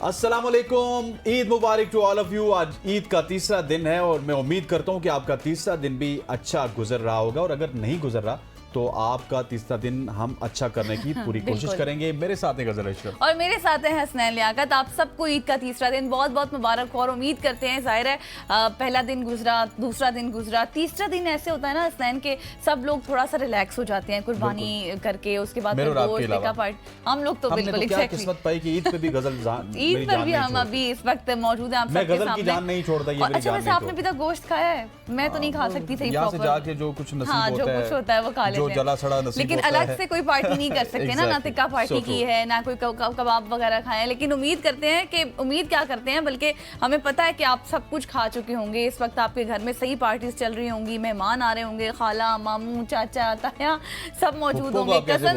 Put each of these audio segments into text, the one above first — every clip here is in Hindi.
अस्सलाम वालेकुम, ईद मुबारक टू ऑल ऑफ यू। आज ईद का तीसरा दिन है और मैं उम्मीद करता हूं कि आपका तीसरा दिन भी अच्छा गुजर रहा होगा, और अगर नहीं गुजर रहा तो आपका तीसरा दिन हम अच्छा करने की पूरी कोशिश करेंगे। मेरे साथ है गजल अशरफ और मेरे साथ है हसनैन लियाकत। आप सबको ईद का तीसरा दिन बहुत बहुत मुबारक हो और उम्मीद करते हैं, जाहिर है पहला दिन गुजरा, दूसरा दिन गुजरा, तीसरा दिन ऐसे होता है ना हसनैन के सब लोग थोड़ा सा रिलैक्स हो जाते हैं कुर्बानी करके, उसके बाद हम लोग तो बिल्कुल किस्मत पाई कि ईद पे भी गजल ईद पर भी हम अभी इस वक्त मौजूद हैं। मैं गजल की जान नहीं छोड़ता। ये अच्छा, वैसे आपने भी तो गोश्त खाया है? मैं तो नहीं खा सकती थी। यहाँ से जाके जो कुछ नसीब होता है वो खा लेते हैं, जो जला सड़ा नसीब लेकिन होता अलग है। से कोई पार्टी नहीं कर सकते ना टिक्का पार्टी की है ना कोई कबाब वगैरह खाए। लेकिन उम्मीद करते हैं कि उम्मीद क्या करते हैं, बल्कि हमें पता है कि आप सब कुछ खा चुके होंगे। इस वक्त आपके घर में सही पार्टीज चल रही होंगी, मेहमान आ रहे होंगे, खाला मामू चाचा ताया सब मौजूद होंगे, कजन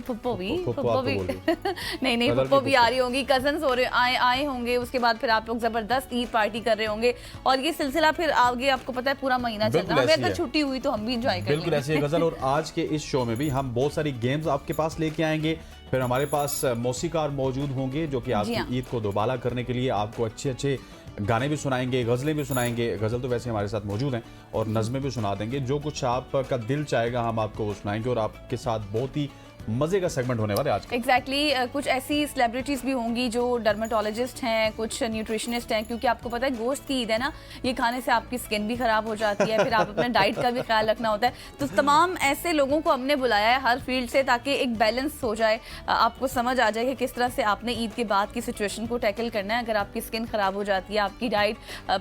फुप्पो भी नहीं फुप्पो भी आ रही होंगी, कजन हो रहे आए होंगे। उसके बाद फिर आप लोग जबरदस्त ईद पार्टी कर रहे होंगे और ये सिलसिला फिर आगे आपको पता है पूरा महीना चल रहा है। हमें अगर छुट्टी हुई तो हम भी इंजॉय करेंगे। बिल्कुल ऐसे गजल। और आज के इस शो में भी हम बहुत सारी गेम्स आपके पास लेके आएंगे। फिर हमारे पास मौसीकार मौजूद होंगे जो कि आपकी ईद को दोबाला करने के लिए आपको अच्छे अच्छे गाने भी सुनाएंगे, गज़लें भी सुनाएंगे। गज़ल तो वैसे हमारे साथ मौजूद हैं और नज़में भी सुना देंगे। जो कुछ आपका दिल चाहेगा हम आपको वो सुनाएंगे और आपके साथ बहुत ही मजे का सेगमेंट होने वाला है आज। एग्जैक्टली कुछ ऐसी सेलिब्रिटीज भी होंगी जो डर्मेटोलॉजिस्ट हैं, कुछ न्यूट्रिशनिस्ट हैं, क्योंकि आपको पता है गोश्त की ईद है ना, ये खाने से आपकी स्किन भी खराब हो जाती है, फिर आप अपने डाइट का भी ख्याल रखना होता है। तो तमाम ऐसे लोगों को हमने बुलाया है हर फील्ड से, ताकि एक बैलेंस हो जाए, आपको समझ आ जाए कि किस तरह से आपने ईद के बाद की सिचुएशन को टैकल करना है। अगर आपकी स्किन खराब हो जाती है, आपकी डाइट,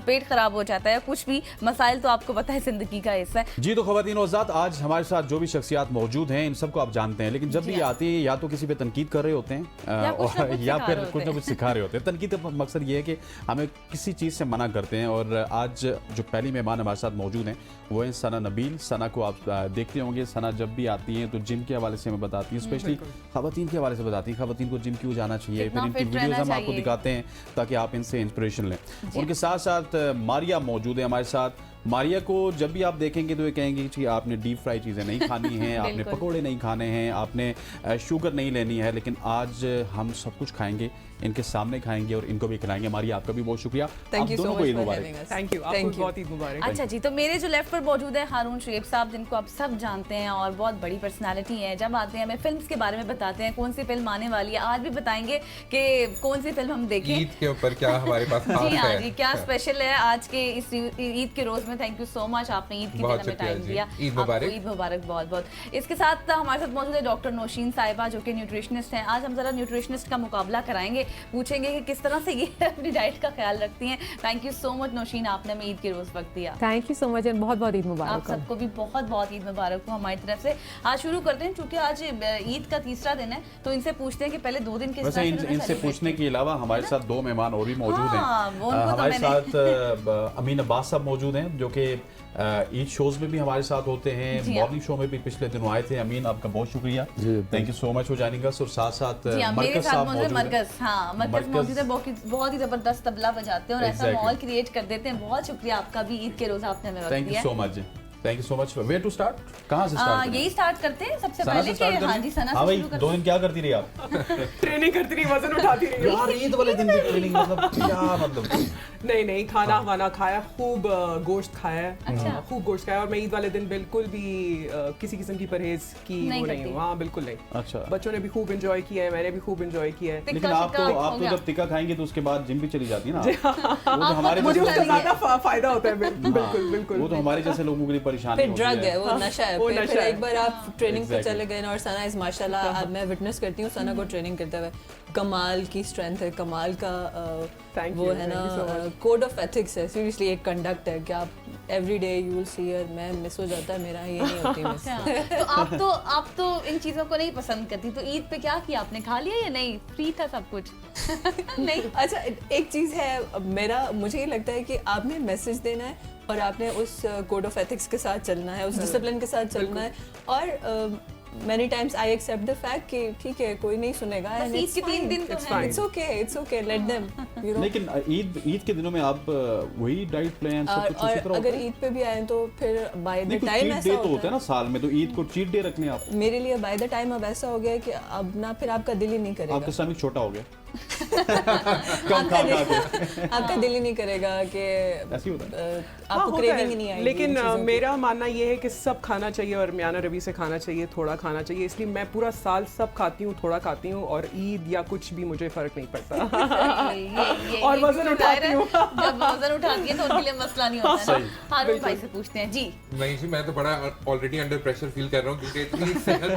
पेट खराब हो जाता है, कुछ भी मसाइल तो आपको पता है जिंदगी का हिस्सा है। जी तो ख़वातीन और हज़रात, आज हमारे साथ जो भी शख्सियात मौजूद हैं इन सबको आप जानते हैं, लेकिन जब भी आती है या तो किसी पे तनकीद कर रहे होते हैं या फिर कुछ ना कुछ सिखा रहे होते हैं। तनकीद का मकसद ये है कि हमें किसी चीज़ से मना करते हैं। और आज जो पहली मेहमान हमारे साथ मौजूद हैं वो हैं सना नबील। सना को आप देखते होंगे, सना जब भी आती हैं तो जिम के हवाले से हमें बताती हैं, स्पेशली ख़वातीन के हवाले से बताती हैं ख़वातीन को जिम क्यों जाना चाहिए। फिर इनकी वीडियोज़ हम आपको दिखाते हैं ताकि आप इनसे इंस्पिरेशन लें। उनके साथ साथ मारिया मौजूद है हमारे साथ। मारिया को जब भी आप देखेंगे तो ये कहेंगे कि आपने डीप फ्राई चीज़ें नहीं खानी हैं, आपने पकोड़े नहीं खाने हैं, आपने शुगर नहीं लेनी है। लेकिन आज हम सब कुछ खाएंगे, इनके सामने खाएंगे और इनको भी खिलाएंगे। मारिया आपका भी बहुत शुक्रिया। Thank you so much. Thank you, आपको बहुत ईद मुबारक। अच्छा जी, तो मेरे जो लेफ्ट पर मौजूद है हारून शुएब साहब, जिनको आप सब जानते हैं और बहुत बड़ी पर्सनालिटी हैं। जब आते हैं हमें फिल्म्स के बारे में बताते हैं, कौन सी फिल्म आने वाली है, आज भी बताएंगे कि कौन सी फिल्म हम देखें, ईद के ऊपर क्या हमारे पास जी हाँ जी, क्या स्पेशल है आज के इस ईद के रोज में। थैंक यू सो मच, आपने ईद की दिन हमें टाइम दिया। ईद मुबारक। ईद मुबारक बहुत बहुत। इसके साथ हमारे साथ मौजूद है डॉक्टर नौशीन साहिबा, जो कि न्यूट्रिशनिस्ट हैं। आज हम जरा न्यूट्रिशनिस्ट का मुकाबला कराएंगे, पूछेंगे कि किस तरह से ये अपनी डाइट का ख्याल रखती हैं। Thank you so much Nausheen, आपने हमें ईद के रोज वक्त दिया। Thank you so much and बहुत बहुत ईद मुबारक। आप सबको भी बहुत बहुत ईद मुबारक हो हमारी तरफ से। आज शुरू करते हैं, चूंकि आज ईद का तीसरा दिन है तो इनसे पूछते हैं कि पहले 2 दिन वैसे इनसे पूछने के अलावा हमारे साथ 2 मेहमान और भी मौजूद हैं। हमारे साथ अमीन अब्बास साहब मौजूद हैं जो कि ईद शोज में भी हमारे साथ होते हैं, मॉर्निंग शो में भी पिछले दिनों आए थे। अमीन आपका बहुत शुक्रिया, thank you so much for joining us. और साथ साथ मरकज साहब मौजूद हैं। मरकज मौजूद है, बहुत ही जबरदस्त तबला बजाते हैं और ऐसा माहौल क्रिएट कर देते हैं। बहुत शुक्रिया आपका भी, ईद के रोज आपने हमें वक्त दिया। Thank you so much, thank you so much. Where to start, कहाँ से स्टार्ट करें? यही स्टार्ट करते हैं सबसे पहले कि हाँ जी सना हाँ भाई, 2 दिन क्या करती रही आप? ट्रेनिंग करती रही, वजन उठाती रही यार ईद वाले दिन भी ट्रेनिंग, मतलब क्या मतलब? नहीं खाना वाना खाया, खूब गोश्त खाया, खूब गोश्त खाया। और मैं ईद वाले दिन बिल्कुल भी किसी किस्म की परहेज की वो नहीं हूँ। हाँ बिल्कुल नहीं। अच्छा, बच्चों ने भी खूब एंजॉय किया है, मैंने भी खूब एंजॉय किया है। लेकिन आप तो जब टिक्का खाएंगे तो उसके बाद जिम भी चली जाती है ना। हमारे मुझे उसका ज्यादा फायदा होता है। बिल्कुल बिल्कुल, वो तो हमारे जैसे लोगों के लिए परेशानी होती है। वो नशा है। फिर एक बार आप ट्रेनिंग पे चले गए ना, और सना इस माशाल्लाह अब मैं विटनेस करती हूँ सना को ट्रेनिंग करते हुए, कमाल की स्ट्रेंथ है, कमाल का वो है ना कोड ऑफ एथिक्स है। सीरियसली एक कंडक्ट है कि आप every day you will see her. मैं मिस हो जाता है, मेरा ये नहीं होती मिस। तो आप तो इन चीजों को नहीं पसंद करती, तो ईद पे क्या किया आपने, खा लिया या नहीं? फ्री था सब कुछ? नहीं। अच्छा, एक चीज़ है, मुझे ये लगता है कि आपने मैसेज देना है और आपने उस कोड ऑफ एथिक्स के साथ चलना है, उस डिसिप्लिन के साथ चलना है। और many times I accept the fact कि ठीक है कोई नहीं सुनेगा, and ईद के 3 दिन तो है, it's okay, let them। लेकिन ईद के दिनों में आप वही डाइट प्लान सब कुछ उसी तरह अगर ईद पे भी आए तो फिर बाय द टाइम ऐसा डे तो होता है ना साल में, तो ईद को चीट डे रख लें आप। मेरे लिए बाय द टाइम अब ऐसा हो गया कि अब ना फिर आपका दिल ही नहीं करेगा, आपका स्टमक छोटा हो गया आपका दिल ही नहीं करेगा कि ऐसे ही होता है। आपको क्रेविंग ही नहीं आएगी। लेकिन मेरा मानना ये है कि सब खाना चाहिए और मियाना रवि से खाना चाहिए, थोड़ा खाना चाहिए, इसलिए मैं पूरा साल सब खाती हूँ, थोड़ा खाती हूँ, और ईद या कुछ भी मुझे फर्क नहीं पड़ता। और वजन उठाती हूँ। जब वजन उठाती है तो उनके लिए मसला नहीं होता है ना। हारून भाई से पूछते हैं जी। नहीं जी, मैं तो बड़ा ऑलरेडी अंडर प्रेशर फील कर रहा हूँ क्योंकि इतनी सेहत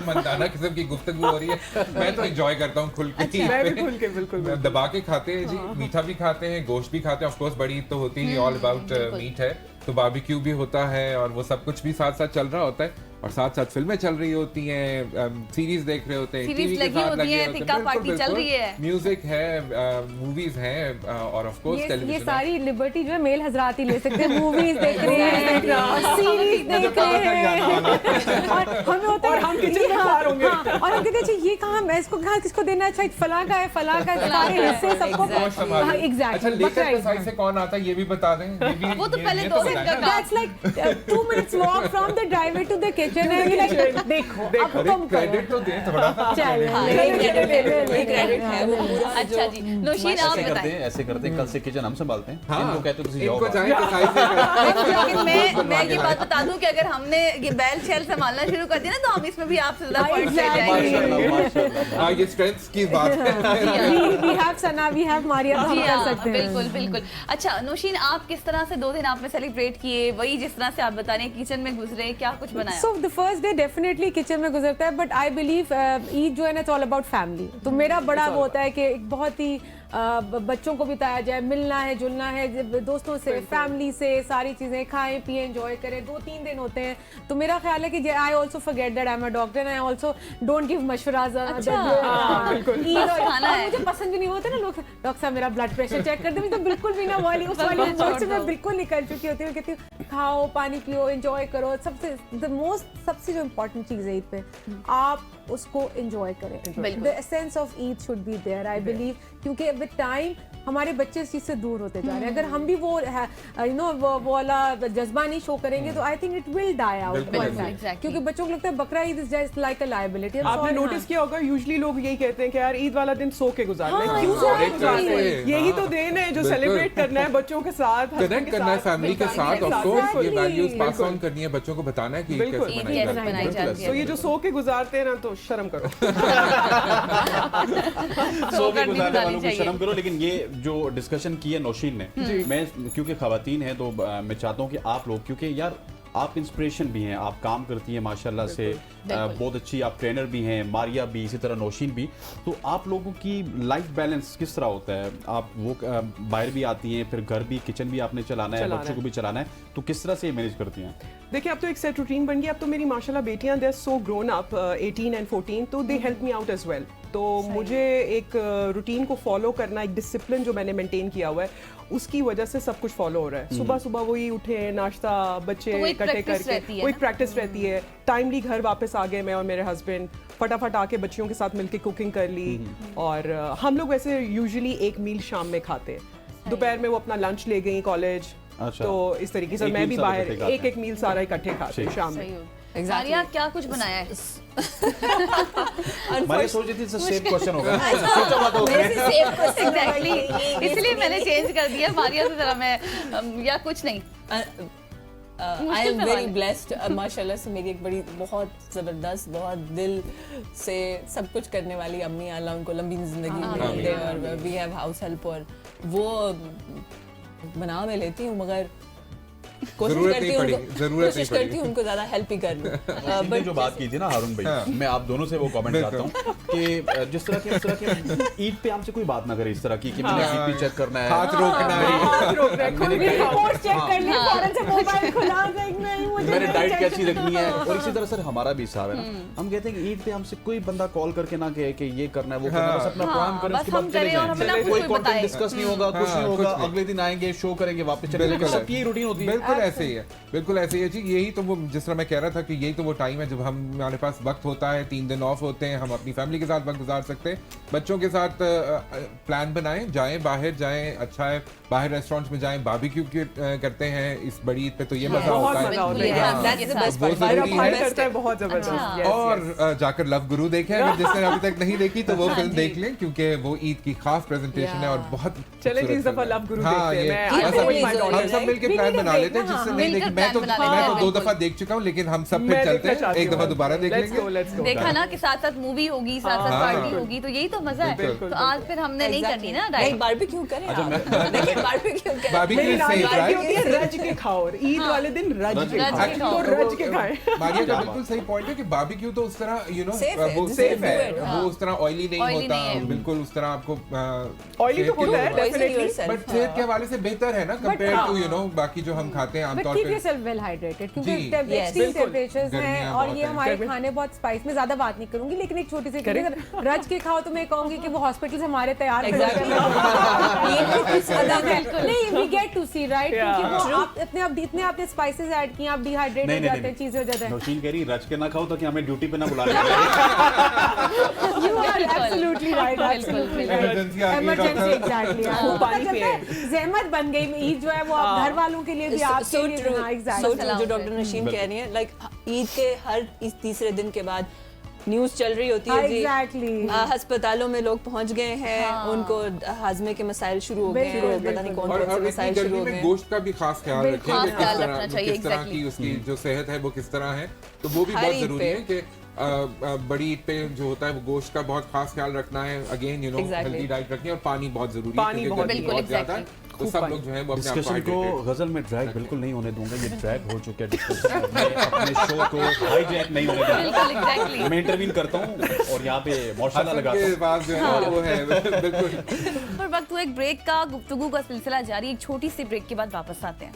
मंदाना किस्म की गुफ्तगू हो रही है। मैं तो एंजॉय करता हूँ खुल के। मैं भी खुल के बिल्कुल दबा के खाते हैं जी, मीठा भी खाते हैं, गोश्त भी खाते हैं। ऑफ कोर्स बड़ी ईद तो होती ही ऑल अबाउट मीट है, तो बारबेक्यू भी होता है और वो सब कुछ भी साथ साथ चल रहा होता है, और साथ साथ फिल्में चल रही होती हैं, सीरीज देख रहे होते हैं, सीरीज टीवी के लगी साथ होती लगे हैं, होते हैं। टिक्का बिल्कुल, पार्टी चल बिल्कुल। रही है, म्यूजिक है, मूवीज हैं, और ऑफ कोर्स ये टेलीविजन। सारी लिबर्टी जो है मेल हजरात ही ले सकते हैं। मूवीज देख रहे हैं, सीरीज देख रहे हैं, और हमें होता है और हम किचन में खार होंगे। और हम कहते हैं ये कहाँ, मैं इसको कहाँ किसको देना है, अच्छा फला का है, फला का है, सारे हिस्से सबको। अच्छा, लेकर के साइड से कौन आता है ये भी बता दें। वो तो पहले दो दिन का That's like 2 minutes walk from the driveway to the kitchen and you're like देखो अब तुम क्रेडिट तो दें थोड़ा सा। क्रेडिट है वो पूरा। अच्छा जी, नौशीन आप ऐसे करते बताएं। हैं, ऐसे करते हैं, कल से किचन हम संभालते हैं। हाँ, इनको कहते हो तुझे इनको जाओ चाहे तो साइड से लेकिन मैं ये बात बता दूं कि अगर हमने ये बैल शैल संभालना शुरू कर दिया ना तो हम इसमें भी आपसे ज्यादा पॉइंट्स ले जाएंगे। माशाल्लाह, माशाल्लाह। हाँ, ये स्ट्रेंथ्स की बात है। we have Sana, we have Maria, तो हम जी कर हाँ, सकते हैं। बिल्कुल बिल्कुल। अच्छा नौशीन, आप किस तरह से 2 दिन आपने सेलिब्रेट किए, वही जिस तरह से आप बता रहे हैं किचन में गुजरे, क्या कुछ बनाया? So the first day definitely kitchen में गुजरता है, बट आई बिलीव ईद जो है ना, इट्स ऑल अबाउट फैमिली। तो मेरा बड़ा वो होता है कि एक बहुत ही बच्चों को बिताया जाए, मिलना है, जुलना है दोस्तों से, फैमिली से, सारी चीजें खाएं पिए, एंजॉय करें। 2-3 दिन होते हैं, तो मेरा ख्याल है कि I also forget that I am a doctor and I also don't give मशवराज। मुझे पसंद भी नहीं होता ना लोग, डॉक्टर साहब मेरा ब्लड प्रेशर चेक कर दे, मैं तो बिल्कुल भी ना वाली उस वाली अप्रोच से मैं बिल्कुल निकल चुकी होती हूँ। कहती हूँ खाओ, पानी पियो, एंजॉय करो। सबसे जो इम्पोर्टेंट चीज है ईद पे, आप उसको एंजॉय करें। The essence of Eid should be there, I believe, क्योंकि विद टाइम हमारे बच्चे इस चीज से दूर होते जा रहे हैं। अगर हम भी वो वो वाला जज्बा नहीं शो करेंगे तो I think it will die out, क्योंकि बच्चों को लगता है Bakra Eid is just like a liability. आपने नोटिस किया होगा, यूजुअली लोग यही कहते हैं कि यार ईद वाला दिन सो के गुजारना है। क्यों सो के गुजारना है? यही तो दिन है जो सेलिब्रेट करना है बच्चों के साथ, कनेक्ट करना है फैमिली के साथ। ऑफ कोर्स ये वैल्यूज पास ऑन करनी है, बच्चों को बताना है कि बिल्कुल, कैसे कैसे बनाई बनाई जाती जाती है। तो ये जो सो के गुजारते हैं ना, तो शर्म करो। सो के गुजारने वालों को शर्म करो। लेकिन ये जो डिस्कशन की है नौशीन ने, मैं क्योंकि खवातीन है तो मैं चाहता हूँ कि आप लोग, क्योंकि यार आप इंस्पिरेशन भी हैं, आप काम करती हैं माशाल्लाह से, बहुत अच्छी आप ट्रेनर भी हैं, मारिया भी, इसी तरह नौशीन भी, तो आप लोगों की लाइफ बैलेंस किस तरह होता है? आप वो बाहर भी आती हैं, फिर घर भी, किचन भी आपने चलाना है, बच्चों को भी चलाना है, तो किस तरह से मैनेज करती हैं? देखिए, अब तो एक सेट रूटीन बन गई। अब तो मेरी माशाल्लाह बेटियां, they are so grown up, 18 and 14, तो they help me out as well. तो मुझे एक रूटीन को फॉलो करना, एक डिसिप्लिन जो मैंने मेंटेन किया हुआ है, उसकी वजह से सब कुछ फॉलो हो रहा है। सुबह सुबह वही उठे, नाश्ता, बच्चे इकट्ठे करके, वो एक प्रैक्टिस रहती है। टाइमली घर वापस आ गए मैं और मेरे हस्बैंड, फटाफट आके बच्चियों के साथ मिलके कुकिंग कर ली। और हम लोग वैसे यूजुअली एक मील शाम में खाते हैं। दोपहर में वो अपना लंच ले गई कॉलेज। अच्छा। तो इस तरीके से मैं भी बाहर एक मील सारा इकट्ठे खाते हैं शाम में। मारिया, क्या कुछ बनाया है? मारिया सोच रही थी सेम क्वेश्चन होगा। एग्जैक्टली, इसलिए मैंने चेंज कर दिया मारिया से जरा मैं, या कुछ नहीं। आई एम वेरी ब्लेस्ड माशाल्लाह से। मेरी एक बड़ी बहुत ज़बरदस्त, बहुत दिल से सब कुछ करने वाली अम्मी, अल्लाह उनको लंबी जिंदगी दे। और वी हैव हाउस हेल्प, और वो बना मैं लेती हूँ, मगर कोशिश करती हूँ उनको ज्यादा हेल्प ही कर लूं। जो बात की थी ना हारून भाई, मैं आप दोनों से वो कमेंट चाहता हूँ कि जिस तरह के ईद पे हमसे कोई बात ना करे इस तरह की कि मैंने बीपी चेक करना है, हाथ रोकना है, रिपोर्ट चेक करनी, फौरन से मोबाइल खुला, नहीं मुझे मैंने डाइट कैसी रखनी है। और इसी तरह सर हमारा भी हिसाब है ना, हम कहते हैं कि ईद पे हमसे कोई बंदा कॉल करके ना कहे कि ये करना है वो करना है, बस अपना प्रोग्राम करें, बस उसके बाद हम चले करें और हमें ना जाएं, कुछ कोई भी कंटेंट बताए। डिस्कस नहीं होगा, कुछ नहीं होगा, कुछ नहीं। अगले दिन आएंगे शो करेंगे वापस चले जाएंगे, सबकी यही रूटीन होती है। बिल्कुल ऐसे ही है, बिल्कुल ऐसे ही है जी। यही तो वो जिस तरह मैं कह रहा था कि यही तो वो टाइम है जब हमारे पास वक्त होता है, 3 दिन ऑफ होते हैं, हम अपनी फैमिली के साथ वक्त गुजार सकते हैं, बच्चों के साथ प्लान बनाएं, जाएं बाहर जाएं, अच्छा है बाहर रेस्टोरेंट्स में जाएं, बारबेक्यू करते हैं इस बड़ी ईद पे, तो ये मजा बहुत होता मजा है। होता है। Yeah, that's the best वो part. जरूरी भाई है। करता है बहुत जबरदस्त। Yes, और yes. जाकर लव गुरु देखें, अगर जिसने अभी तक नहीं देखी तो वो फिल्म जी। देख लें, क्योंकि वो ईद की खास प्रेजेंटेशन है और बहुत चले जी, इस खूबसूरत दफा फिल्म है। लव गुरु हाँ, देखते हैं। ये मैं Eid I पे go with release my हो daughter. रही है, हम सब मिलके We प्लान need a बना break, लेते हैं, हाँ, जिससे हाँ। नहीं देखी, मिलकर मैं तो plan बना लेते 2 हैं। दफा देख चुका हूँ, लेकिन हम सब मैं फिर चलते देखना हैं, चाहती एक दफा हूँ। दोबारा देख Let's लेंगे। go, let's go. देखा ना कि साथ साथ मूवी होगी, साथ साथ हाँ, पार्टी बिल्कुल। होगी, तो यही तो मजा है। बिल्कुल, तो आज फिर हमने नहीं करनी ना नहीं डाइट। बारबेक्यू करें आप। देखिए बारबेक्यू करें। Barbecue मेरी is नानी safe, की right? होती है रज के खाओ, और ईद वाले दिन रज के रज खाओ, के तो खाओ। रज के खाएं। मारिया का बिल्कुल सही पॉइंट है कि बारबेक्यू तो उस तरह Safe है, वो just सेफ do है, it, वो उस तरह ऑयली नहीं Oily होता, नहीं है। बिल्कुल उस तरह आपको ऑयली तो होता है Poison डेफिनेटली, yourself. बट सेहत के हवाले से बेहतर है ना कंपेयर टू बाकी जो हम खाते हैं बट आमतौर कीप पे। योरसेल्फ वेल हाइड्रेटेड, क्योंकि जी, एक्सट्रीम बिल्कुल। टेम्परेचर्स हैं गर्मियाँ और बहुत ये हैं। हमारे गर्मी- खाने बहुत स्पाइस में ज्यादा बात नहीं करूंगी, लेकिन एक छोटी सी चीज़, अगर रज के खाओ तो मैं कहूंगी कि वो हॉस्पिटल से हमारे तैयार नहीं, we get to see right, क्योंकि वो आप इतने आपने स्पाइसेस ऐड किए, आप डिहाइड्रेट हो जाते हैं, चीजें हो जाते हैं। नौशीन कह रही रच के ना खाओ ताकि हमें ड्यूटी पे ना बुला लें। You are absolutely right, absolutely right. Emergency आ गई, Emergency, डॉक्टर। exactly. हाँ, खूब वो पता पानी चलता है, पिए। ज़हमत बन गई ईद जो है वो आप घर वालों के लिए भी, आपके So लिए true, भी। हाँ, so exactly. true, जो डॉक्टर नशीन कह रही है, लाइक ईद के हर इस तीसरे दिन के बाद न्यूज़ चल रही होती है जी, Exactly. अस्पतालों में लोग पहुंच गए हैं, उनको हाजमे के मसाइल शुरू हो गए हैं, बिल्कुल, पता नहीं कौन और कौन से इतनी मसाइल शुरू गर्मी हो गए में हैं। गोश्त का भी खास ख्याल बिल्कुल, रखें कि खास ख्याल किस रखना चाहिए, किस तरह की exactly. उसकी जो सेहत है वो किस तरह है, तो वो भी हर बहुत ईद जरूरी पे। है कि बड़ी ईद पे जो होता है वो गोश्त का बहुत खास ख्याल रखना है, अगेन Exactly. हेल्दी डाइट रखनी है, और पानी बहुत जरूरी है पानी क्योंकि बहुत गर्मी बिल्कुल, बहुत ज्यादा है, exactly. तो सब लोग जो है वो अपने आप को डिस्कशन को hydrated गजल में ड्रैग बिल्कुल नहीं होने दूंगा, ये ड्रैग हो चुका है डिस्कशन। अपने शो को हाईजैक नहीं होने दूंगा। बिल्कुल एग्जैक्टली। मैं इंटरवीन करता हूँ और यहाँ पे माशाल्लाह हसन लगाता के हूँ। पास जो है ना वो है बिल्कुल। पर वक्त हुआ एक ब्रेक का, गुफ्तगू का सिलसिला जारी, एक छोटी सी ब्रेक के बाद वापस आते हैं।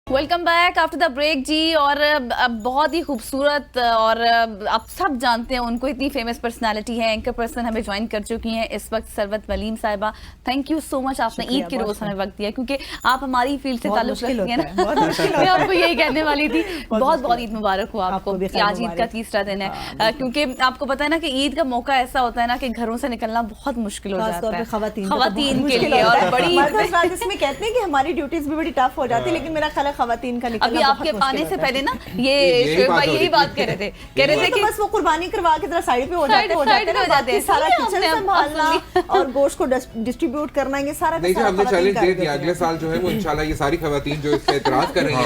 Welcome back after the break जी। और अब बहुत ही खूबसूरत, और आप सब जानते हैं उनको, इतनी फेमस पर्सनालिटी है, एंकर पर्सन हमें ज्वाइन कर चुकी हैं इस वक्त सरवत वलीम साहिबा। थैंक यू सो मच, आपने ईद के रोज हमें वक्त दिया, क्योंकि आप हमारी फील्ड से ताल्लुक रखती हैं ना। मैं आपको यही कहने वाली थी, बहुत बहुत ईद मुबारक हो आपको। आज ईद का तीसरा दिन है, क्योंकि आपको पता है ना कि ईद का मौका ऐसा होता है ना कि घरों से निकलना बहुत मुश्किल हो जाता है खवातीन के लिए। और बड़ी इसमें कहते हैं कि हमारी ड्यूटीज भी बड़ी टफ हो जाती है, लेकिन मेरा ख्याल है खवातीन का निकलना अभी आपके बहुत आने मुश्किल से होता है। पहले ना ये शोएब भाई यही बात कह रहे थे, ये तो बस वो कुर्बानी करवा के जरा साइड पे हो जाते हो साइड जाते पे हो हैं, जाते हैं। बाकी सारा सुनिए किचन आपने संभालना और गोश्त को डिस्ट्रीब्यूट करना, ये सारा का नहीं जी, सारा हमने खवातीन चैलेंज कर दे देती दिया, हैं। अगले साल जो है वो इंशाल्लाह ये सारी खवातीन जो इस पे एतराज कर रही हैं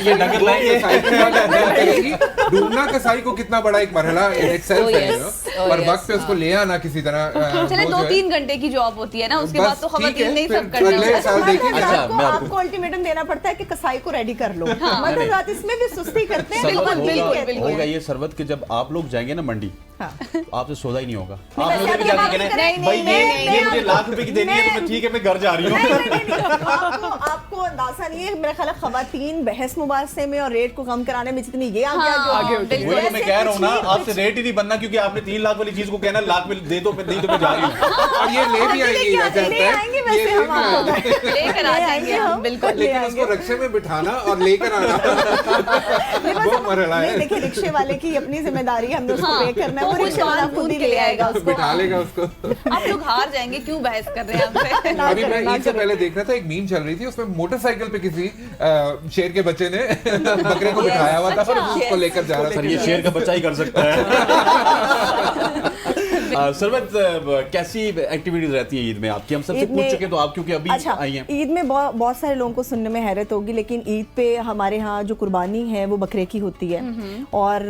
ये डगर लाएंगे। करेंगी। ढूंढना कसाई को कितना बड़ा एक मरहला इन इटसेल्फ है, you know, पर वक्त पे उसको ले आना किसी तरह। चले वो जो है- 2-3 घंटे की जॉब होती है ना, उसके बाद बस तो ठीक खवातीन है, नहीं फिर सब करना अगले होता साल है। देखिए। अच्छा, मैं आपको- आपको अल्टीमेटम देना पड़ता है कि कसाई को रेडी कर लो, मतलब रात इसमें भी सुस्ती करते हैं। सरवत बिल्कुल, बिल्कुल, होगा, बिल्कुल। होगा ये सरवत के जब आप लोग जाएंगे ना मंडी, हाँ। तो आपसे सौदा ही नहीं होगा। नहीं, आप लोग वैसे भी आप जाके ये कहना नहीं, भाई नहीं, ये मुझे लाख रुपए की देनी है, तो मैं ठीक है मैं घर जा रही हूँ। आपको अंदाजा नहीं है, मेरा ख्याल है खवातीन बहस मुबारसे में और रेट को कम कराने में जितनी ये हाँ, आगे होती है। वही तो मैं कह रहा हूँ ना, आपसे रेट ही नहीं बनना, क्योंकि आपने 3 लाख वाली चीज को कहना लाख में दे दो, नहीं तो मैं जा रही हूँ। और ये ले भी आएंगी, ऐसा ले लगता है, आएंगे ये वैसे ले हम भी आपको। आएंगे। लेकर आ जाएंगे हम, बिल्कुल। लेकिन उसको रक्शे में बिठाना और लेकर आना वो मरहला नहीं, है। देखिए रिक्शे वाले की अपनी जिम्मेदारी, हमने उसको पे करना है, वो वो रिक्शे वाला ढूंढ खुद ही के ले ले आएगा आएगा उसको। बिठा लेगा उसको। आप लोग हार जाएंगे, क्यों बहस कर रहे हैं हमसे। अभी मैं ईद से पहले देख रहा था, एक मीम चल रही थी, उसमें मोटरसाइकिल पे किसी शेर के बच्चे ने बकरे को बिठाया हुआ था और वो उसको लेकर जा रहा सर था। ये शेर का बच्चा ही कर सकता है। सरवत कैसी एक्टिविटीज रहती है ईद में आपकी? हम सबसे ईद पूछ में- चुके, तो आप क्योंकि अभी अच्छा, आई हैं। ईद में बहुत सारे लोगों को सुनने में हैरत होगी, लेकिन ईद पे हमारे यहाँ जो कुर्बानी है वो बकरे की होती है। और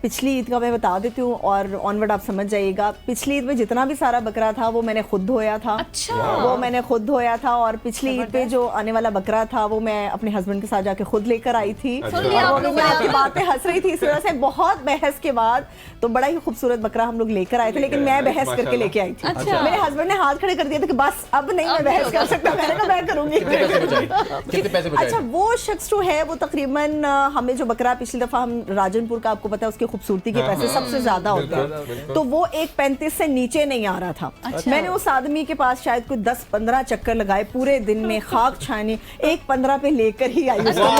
पिछली ईद का मैं बता देती हूँ और ऑनवर्ड आप समझ जाइएगा। पिछली ईद में जितना भी सारा बकरा था वो मैंने खुद धोया था। अच्छा। वो मैंने खुद धोया था। और पिछली ईद पे जो आने वाला बकरा था वो मैं अपने हस्बैंड के साथ जाके खुद लेकर आई थी। अच्छा। और वो मैं आपकी बात पे हंस रही थी इस वजह से, बहुत बहस के बाद तो बड़ा ही खूबसूरत बकरा हम लोग लेकर आए थे, लेकिन मैं बहस करके माशाल्लाह। लेके आई थी। अच्छा। मेरे हस्बैंड ने हाथ खड़े कर दिया था कि बस अब नहीं मैं बहस कर सकता। मैंने कहा मैं करूंगी। कितने पैसे बचाए? कितने पैसे बचाए? अच्छा, वो शख्स जो है वो तकरीबन हमें जो बकरा पिछली दफा हम राजनपुर का, आपको पता है उसकी खूबसूरती के पैसे सबसे ज्यादा होते बिल्कुल, हैं, बिल्कुल। तो वो 1.35 से नीचे नहीं आ रहा था। मैंने उस आदमी के पास शायद कोई 10-15 चक्कर लगाए पूरे दिन में, खाक छानी, 1.15 पे लेकर ही आई उसको।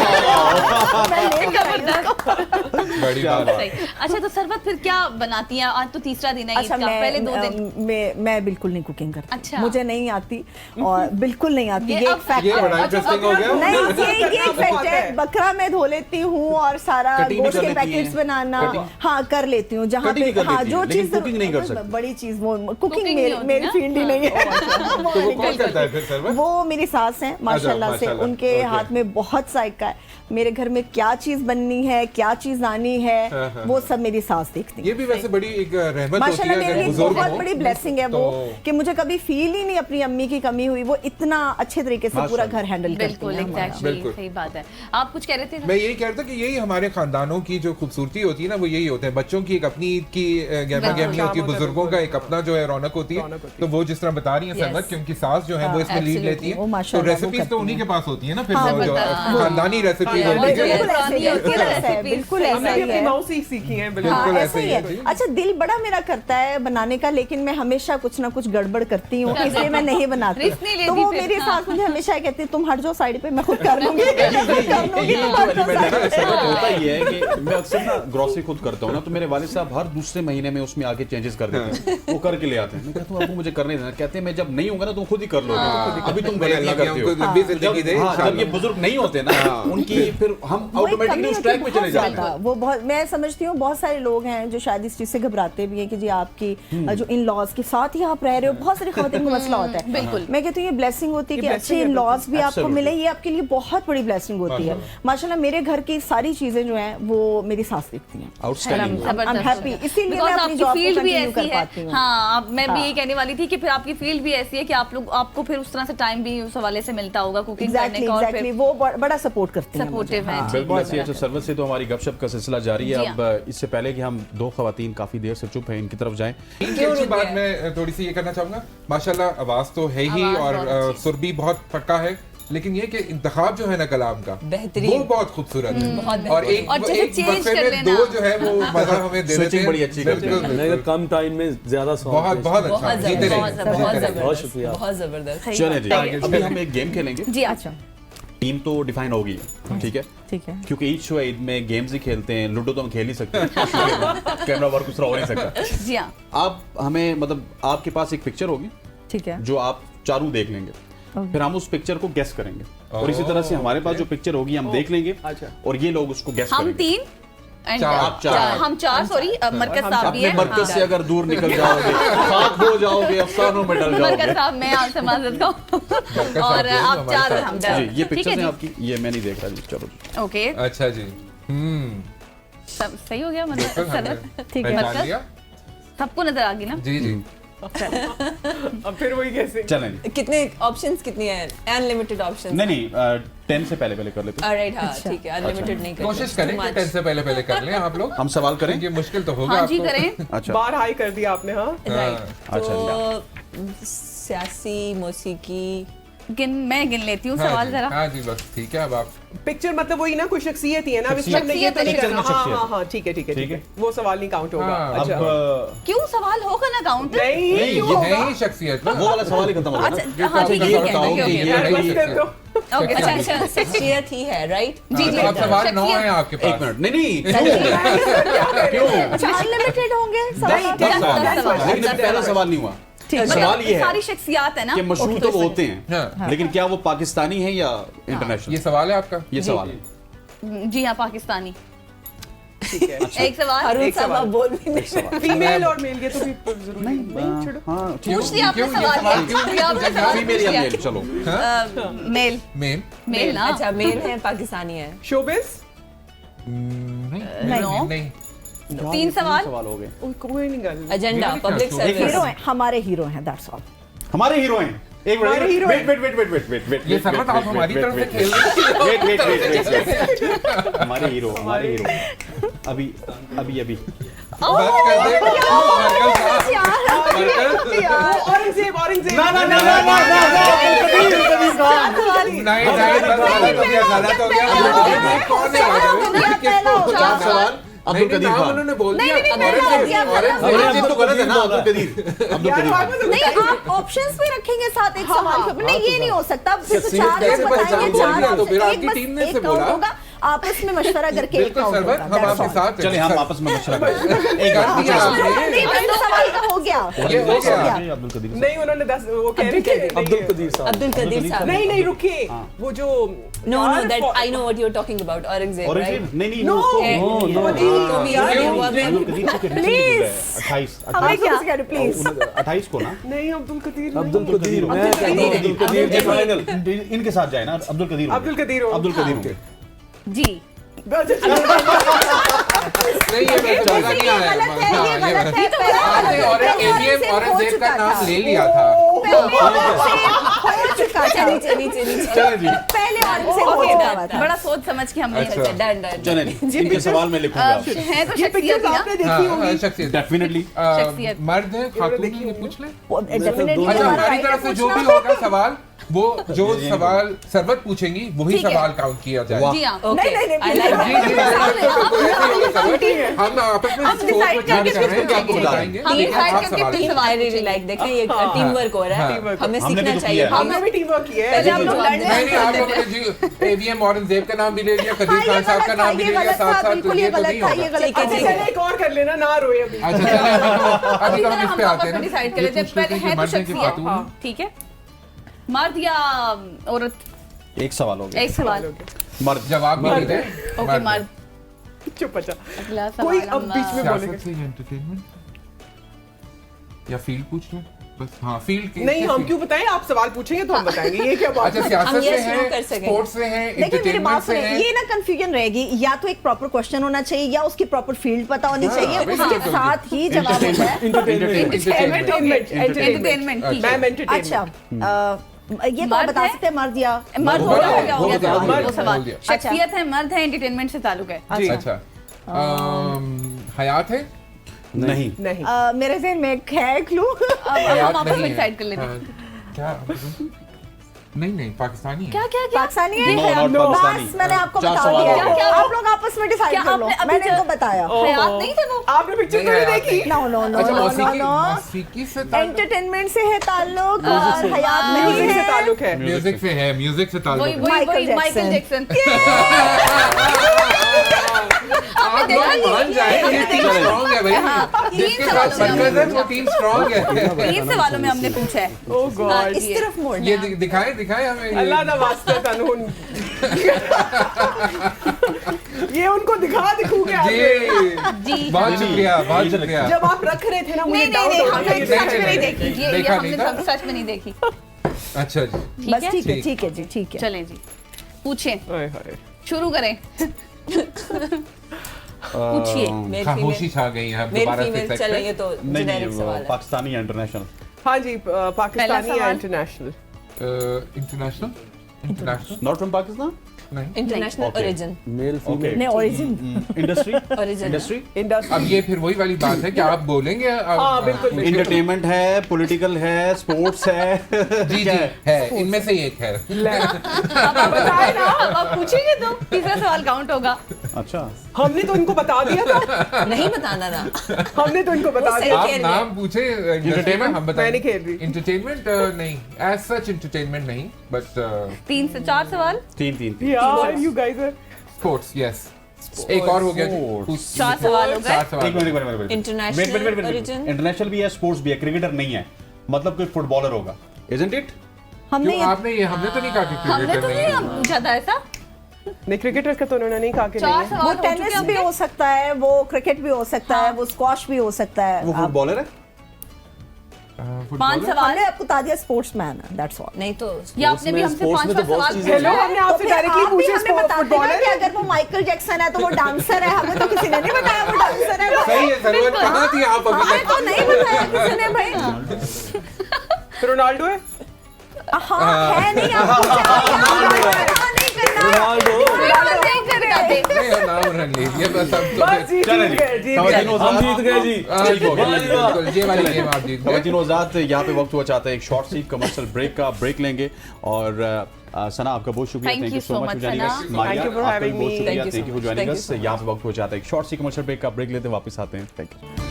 मैं लेकर आई उसको। बड़ी बात है। सही। अच्छा, तो सरवत फिर क्या बनाती हैं? आज तो तीसरा दिन है ईद अच्छा, का, पहले 2 दिन। मैं बिल्कुल नहीं कुकिंग करती। अच्छा। मुझे नहीं आती और बिल्कुल नहीं आती। ये ये अब- एक फैक्ट ये है। बड़ा इंटरेस्टिंग हो गया। नहीं, ये एक फैक्ट है। बकरा मैं धो लेती हूँ और सारा कटिंग भी गोश्त कर के लेती पैकेट्स हैं? बनाना कटिंग? हाँ कर लेती हूँ। जहाँ कटिंग पे भी कर हाँ लेती जो हैं, लेकिन चीज कुकिंग नहीं कर सकती। बड़ी चीज वो कुकिंग नहीं होती मेरी ना? फील्ड ही नहीं है। वो तो वो नहीं कौन कर करता है फिर सरवत? वो मेरी सास हैं माशाल्लाह से, माशाल्लाह, उनके ओके। हाथ में बहुत जायका है। मेरे घर में क्या चीज बननी है, क्या चीज आनी है, वो सब मेरी सास देखती है। ये भी वैसे बड़ी एक रहमत होती माशाल्लाह है मेरे अगर लिए बुजुर्ग बहुत हो बड़ी ब्लेसिंग है वो, तो- कि मुझे कभी फील ही नहीं अपनी अम्मी की कमी हुई। वो इतना अच्छे तरीके से पूरा घर हैंडल करती बिल्कुल, है हमारा। एग्जैक्टली, बिल्कुल। सही बात है। आप कुछ कह रहे थे? मैं यही कह रहा था कि यही हमारे खानदानों की जो खूबसूरती होती है ना, वो यही होते हैं। बच्चों की एक अपनी ईद की गहमा गहमी होती है, बुजुर्गों का एक अपना जो है रौनक होती है। तो वो जिस तरह बता रही है सरवत, कि उनकी सास जो है वो इसमें लीड लेती है, वो तो माशाल्लाह वो रेसिपीज तो करती उन्हीं हैं। के पास होती है ना फिर हाँ, वो जो हाँ। खानदानी रेसिपीज होती है। बिल्कुल पुरानी ऐसे होती है है, recipes, बिल्कुल सही ऐसा हमने ही अपनी है। माँ से ही सीखी हैं। बिल्कुल। बिल्कुल हाँ, ऐसे ऐसे ही ही है, है। जी। अच्छा, दिल बड़ा मेरा करता है बनाने का, लेकिन मैं हमेशा कुछ ना कुछ गड़बड़ करती हूँ, इसलिए मैं नहीं बनाती। रिस्क नहीं लेती तो वो फिर, मेरी हाँ। सास मुझे हमेशा कहती है तुम हट जाओ साइड पे, मैं खुद कर लूंगी। ये जो एलिमेंट है ना सरवत, होता ही है कि मैं अक्सर ना ग्रोसरी खुद करता हूँ ना, तो मेरे वालिद साहब हर दूसरे महीने में उसमें आके चेंजेस कर देते हैं, वो करके ले आते हैं। मैं कहता हूँ आपको मुझे करने देना, कहते हैं मैं जब नहीं होगा ना तुम खुद ही कर लोगे, अभी तुम मैं गलतियां अल्लाह करते की हो। हमको लंबी जिंदगी दे जब ये इंशाल्लाह। बुजुर्ग नहीं होते ना, उनकी फिर हम वो एक ऑटोमेटिकली कमी उस होती ट्रैक है पे चले बहुत जाते ज्यादा। हैं। वो बहुत, मैं समझती हूँ बहुत सारे लोग हैं जो शायद इस चीज से घबराते भी हैं कि जी आपकी जो इन लॉज के साथ ही आप रह रहे हो, बहुत सारी खवातीन को मसला होता है। बिल्कुल। मैं कहती हूँ ये ब्लेसिंग होती है कि ये अच्छे blessing है, इन लॉज भी आपको Absolutely. मिले, ये आपके लिए बहुत बड़ी ब्लेसिंग होती है। माशाल्लाह मेरे घर की सारी चीजें जो हैं वो मेरी सास देखती हैं। आउटस्टैंडिंग। I'm happy, इसीलिए मैं Because अपनी आपकी जॉब को फील्ड भी continue ऐसी कर है। पाती हूँ। हाँ, मैं भी यही कहने वाली थी कि फिर आपकी फील्ड भी ऐसी है कि आपको फिर उस तरह से टाइम भी उस हवाले से मिलता होगा कुकिंग करने एग्जैक्टली का, और एग्जैक्टली फिर वो बड़ा सपोर्ट करती हैं मुझे। सपोर्टिव है। बिल्कुल ऐसी है। सरवत से तो हमारी गपशप का सिलसिला जारी जी है। हाँ। अब इससे पहले कि हम दो खवातीन काफी देर से चुप हैं, इनकी तरफ जाएं। इनकी अच्छी बात मैं थोड़ी सी ये करना चाहूंगा, माशाल्लाह आवाज तो है ही आवाज़ और बहुत अच्छी। सुर भी बहुत पक्का है, लेकिन ये कि इंतखाब जो है ना कलाम का बेहतरीन। वो बहुत खूबसूरत है। बहुत और एक और जैसे एक change वक्फे कर में लेना। दो जो है वो मजा हमें दे देते Switching हैं। बड़ी अच्छी करते हैं। बिल्कुल, नहीं तो बिल्कुल। कम टाइम में ज्यादा सॉन्ग बहुत बहुत अच्छा बहुत जीते रहिए। जबरदस्त, बहुत बहुत जबरदस्त, शुक्रिया। बहुत जबरदस्त। चलें जी, अभी हम एक गेम खेलेंगे। जी अच्छा, टीम तो डिफाइन होगी, ठीक है, ठीक है। क्योंकि ईद शो है, ईद में गेम्स ही खेलते हैं, लूडो तो हम खेल ही सकते हैं, कैमरा वर्क दूसरा हो नहीं सकता। जी हाँ, आप हमें मतलब आपके पास एक पिक्चर होगी ठीक है। जो आप चारों देख लेंगे, फिर हम उस पिक्चर को गेस करेंगे, और इसी तरह से हमारे पास जो पिक्चर होगी हम देख लेंगे, और ये लोग उसको गेस हम करेंगे। 3 and आप चार। हम 4, सॉरी, मरकज साहब भी अपने है। मरकज से अगर दूर निकल जाओगे, खाक हो जाओगे, अफसानों में डल मरकज जाओगे। साहब, मैं आपसे माजरत का साहब और भी हैं, आप हमारे 4 और साथ। हम जी, 4। ये पिक्चर्स हैं आपकी, ये मैं नहीं देख रहा जी, चलो जी। ओके, अच्छा जी। सही हो गया बिल्कुल, मतलब हमने ठीक है। पहचान लिया। सबको नजर आ गई ना? जी जी। अब फिर वही कैसे? चलें, कितने ऑप्शंस कितनी है? Unlimited options. नहीं नहीं 10 से पहले पहले कर लेते हैं। ऑलराइट, हाँ ठीक है, अनलिमिटेड नहीं करते। कोशिश करें कि 10 से पहले कर लें आप लोग। हम सवाल करें। ये मुश्किल तो होगा हाँ जी, आपको। करें। अच्छा, बार हाई कर दिया आपने। हाँ, राइट, अच्छा, तो सियासी, मौसीकी, मैं गिन लेती हूँ हाँ सवाल जी, जरा। हाँ जी, बस ठीक है। अब आप पिक्चर मतलब वही ना, कोई शख्सियत ही है ना, अब इसमें हमने ये शख्सियत तो नहीं है, करना। पिक्चर में हाँ शख्सियत। हाँ हाँ, ठीक है ठीक है ठीक ठीक है। है, वो सवाल नहीं काउंट होगा। हाँ, अच्छा, अब क्यों सवाल होगा ना काउंट? नहीं नहीं, क्यों ये होगा? है ही शख्सियत ना। वो वाला सवाल ही खत्म हो गया ना। अच्छा, हाँ, ठीक है, ये ठीक है, बताओ ओके, कि ओके, ये ओके। है ये बस कर दो। ओके, अच्छा अच्छा, शख्सियत ही है, राइट? जी जी, अब सवाल 9 शख्सियत- है आपके एक पास। मिनट, नहीं नहीं क्यों अनलिमिटेड होंगे सवाल। नहीं, दस सवाल। दस सवाल। लेकिन अभी पहला सवाल नहीं हुआ। ठीक है। सवाल ये है सारी शख्सियात है ना कि मशहूर तो वो होते हैं, हाँ। लेकिन क्या वो पाकिस्तानी है या ये इंटरनेशनल? सवाल है आपका। ये सवाल है। जी हाँ, पाकिस्तानी। ठीक है एक सवाल हारून साहब आप बोल भी नहीं सकते। फीमेल और मेल ये तो भी जरूरी नहीं छोड़ो हाँ पूछ लिया आपने सवाल दिया आपने सवाल फीमेल या मेल चलो मेल मेन मेल ना अच्छा मेल है पाकिस्तानी है। शोबिस नहीं 3 सवाल हो गए कोई नहीं गल एजेंडा पब्लिक सर्विस हीरो हैं, हमारे हीरो हैं, दैट्स ऑल। हमारे हीरो हैं एक हमारे hero wait wait wait wait wait wait ये सरवत आप हमारी तरफ से खेल रहे वेट वेट वेट हमारे हीरो अभी अभी अभी बस कर दे औरंगजेब औरंगजेब ना ना ना ना नहीं गलत हो गया कौन है सवाल अब्दुल कदीर खान उन्होंने बोल दिया औरंगजेब तो गलत है ना अब्दुल कदीर खान नहीं, आप ऑप्शंस भी रखेंगे साथ एक सवाल के। नहीं, ये नहीं हो सकता। सिर्फ सीट 4 कैसे लोग बताएंगे, पहचान 4 तो फिर option, आपकी एक टीम ने बस से एक बोला। काउंट होगा, आपस में मशवरा करके एक बिल्कुल काउंट सरवत होगा। हम That's आपके all। साथ चलिए हम आपस में मशवरा करें एक गलती है आपने नहीं, बस 2 सवाल का हो गया। ये हो गया अब्दुल कदीर नहीं उन्होंने 10 वो कह रहे थे अब्दुल कदीर साहब अब्दुल कदीर साहब। नहीं नहीं रुकिए वो जो no no that I know what you are talking about Aurangzeb right. Aurangzeb नहीं नहीं नो अब्दुल कदीर को कितने 28 हमें क्या प्लीज 28 को ना नहीं अब्दुल कदीर अब्दुल कदीर मैं अब्दुल कदीर के फाइनल इनके साथ जाए ना अब्दुल कदीर अब्दुल कदीर हो। अब्दुल कदीर के जी नहीं ये वैसे मजा नहीं आया गलत है, ये गलत है। आपने औरंगजेब का नाम ले लिया था हो चुका था। चली चले जी पहले औरंगजेब हो चुका था। बड़ा सोच समझ के हमने अच्छा। डन डन चले जी इनके सवाल में लिखूंगा है तो ये शख्सियत पिक्चर्स ही ना आपने देखी होंगी शख्सियत डेफिनेटली शख्सियत। मर्द है खातून है ये पूछ ले डेफिनेटली अच्छा हमारा हमारी right तरफ है से जो भी पूछना। होगा सवाल वो जो सवाल सरवत पूछेंगी वही ठीक है। सवाल काउंट किया जाएगा जी हाँ ओके नहीं, आई लाइक जी जी हम आपस में हम decide करके कर रहे हैं कि आपको पूछेंगे। बताएंगे हम ठीक है, decide आप करके सवाल पूछेंगे। आई रियली लाइक देखते हैं ये टीम वर्क हो रहा है हमें हमने सीखना भी तो चाहिए। किया है। हमने भी टीम वर्क किया है पहले हम लोग लड़ने नहीं नहीं आप लोगों ने जी एवीएम औरंगजेब का नाम भी ले लिया कदीर खान साहब का नाम भी ले लिया साथ साथ बिल्कुल ये ये तो गलत नहीं था, ये होगा गलत ठीक है, था। ठीक है। चले एक और कर लेना ना रोए अभी अच्छा चले अभी तो हम इस पे हम आते हैं आपस में डिसाइड कर ना लेते हैं पहले है तो मर्द है कि शख्सियत खातून ठीक है मर्द या औरत एक सवाल हो गया एक सवाल मर्द जवाब भी दे ओके मर्द चुप अच्छा अगला कोई सवाल अब बीच में बोलेगा सियासत से एंटरटेनमेंट या फील्ड पूछ लो बस हाँ फील्ड की नहीं हम क्यों बताएं आप सवाल पूछेंगे तो हम बताएंगे ये क्या बात अच्छा है सियासत हम से ये शुरू कर है सकें। स्पोर्ट्स से है देखिए मेरी एंटरटेनमेंट बात से सुनिए, है ये ना कंफ्यूजन रहेगी। या तो एक प्रॉपर क्वेश्चन होना चाहिए या उसकी प्रॉपर फील्ड पता होनी चाहिए, बिल्कुल, उसके साथ ही जवाब होता है। एंटरटेनमेंट एंटरटेनमेंट ठीक मैम एंटरटेनमेंट अच्छा ये तो मर्द बता है? सकते हैं मर्द या मर्द हो गया हो गया, सवाल वो बोल सवाल दिया। शख्सियत है मर्द है एंटरटेनमेंट से ताल्लुक है अच्छा हयात है नहीं नहीं मेरे ज़हन में एक है क्लू। अब हयात हम आपस नहीं में है। डिसाइड कर लेते हैं हाँ, क्या नहीं नहीं पाकिस्तानी है क्या क्या क्या पाकिस्तानी है? No, not बस पाकिस्तानी। मैंने आपको चार बता सवाल दिया हो गए। है। क्या? आप लोग आपस में डिसाइड क्या कर लो। आपने अभी मैंने जो- इनको बताया। हयात नहीं थे वो आपने पिक्चर तो नहीं देखी नो नो नो अच्छा नो नो मौसीकी नो मौसीकी से ताल्लुक एंटरटेनमेंट से है ताल्लुक और हयात नहीं म्यूजिक से है। ताल्लुक है म्यूजिक से है म्यूजिक से वही ताल्लुक है वही वही माइकल माइकल जैक्सन। आप लोग मान जाए ये टीम स्ट्रांग है भाई तीन जिसके सवालों साथ में मरकज है वो टीम स्ट्रांग है 3 सवालों में हमने पूछा है ओह गॉड इस तरफ मोड़ना ये दिखाएं दिखाएं हमें ये। अल्लाह दा वास्ता तनहुन ये उनको दिखूगे आप जी बहुत शुक्रिया जब आप रख रहे थे ना मुझे नहीं नहीं डाउट नहीं हो रहा हमने था सच में नहीं देखी ये देखा हमने नहीं था? सब सच में नहीं देखी अच्छा जी बस है? ठीक है ठीक। ठीक है जी ठीक है। चलें जी पूछें हाय हाय शुरू करें पूछिए मेल खामोशी फीमेल छा गई है अब मेल दोबारा से फीमेल सेक्टर चले ये तो नहीं नहीं जेनेरिक वो सवाल है। पाकिस्तानी या इंटरनेशनल हाँ जी पाकिस्तानी या सवाल। International international not from Pakistan नहीं international Okay. Origin male okay female नहीं origin industry origin industry industry अब ये फिर वही वाली बात है कि आप बोलेंगे अब हाँ, बिल्कुल, बिल्कुल। इंटरटेनमेंट है पॉलिटिकल है स्पोर्ट्स है जी जी है इनमें से एक है बताए ना अब आप पूछेंगे तो तीसरा सवाल काउंट होगा अच्छा हमने तो इनको बता दिया था नहीं बताना ना हमने तो इनको बता वो दिया आप खेल नाम पूछे इंटरटेनमेंट हम बताएं मैं नहीं खेल रही। इंटरटेनमेंट नहीं एज सच इंटरटेनमेंट नहीं बट 3 से 4 सवाल तीन यार you guys are sports yes एक और हो गया जी Sports. 4 सवाल हो गए चार सवाल एक मिनट इंटरनेशनल ओरिजिन इंटरनेशनल भी है स्पोर्ट्स भी है क्रिकेटर नहीं है मतलब कोई फुटबॉलर होगा इजंट इट हमने क्यों आपने ये हमने तो नहीं कहा कि हमने क्रिकेटर तो नहीं नहीं है पूछा था ऐसा नहीं, क्रिकेटर का तो उन्होंने नहीं कहा कि चार नहीं है। सवाल वो हो चुके टेनिस हैं भी आपके? हो सकता है, वो क्रिकेट भी हो सकता है, वो स्क्वॉश भी हो सकता है। वो फुटबॉलर है? 5 सवाल हमने आपको बता दिया स्पोर्ट्समैन है, दैट्स ऑल। नहीं तो ये आपने भी हमसे स्पोर्ट्स में 5 तो बहुत सवाल चीजें पूछे हैं। हैं। हमने आपसे डायरेक्टली आप भी पूछे हमें बताते फुटबॉलर ना कि अगर वो माइकल जैक्सन है तो वो डांसर है, हमें तो किसी ने नहीं बताया वो डांसर है। सही है जरूरत कहाँ थी आप अभी हमें तक? तो नहीं बताया किसी ने भाई। रोनाल्डो है? हाँ है नहीं, आपको नहीं करना। रोनाल्डो। नहीं, नाम रन लीजिए बस अब तो बस जी, चले जीत जी। गए, जीत गए। खवातीनो हम आजाद। जीत गए जी। ठीक हो गया। बिल्कुल, ये वाली गेम आप जीत गए। खवातीनो आजाद, यहाँ पे वक्त हुआ चाहता है एक शॉर्ट सी कमर्शियल ब्रेक का ब्रेक लेंगे और सना आपका बहुत शुक्रिया, Thank thank you you so so much much, for joining us. Sana. Maria, Thank you for आपका भी having बहुत me. शुक्रिया, Thank you thank you for so much. Joining Thank you us. so यहाँ पे वक्त हो जाता है एक शॉर्ट सी कमर्शियल ब्रेक का, ब्रेक लेते हैं, वापस आते हैं। Thank you.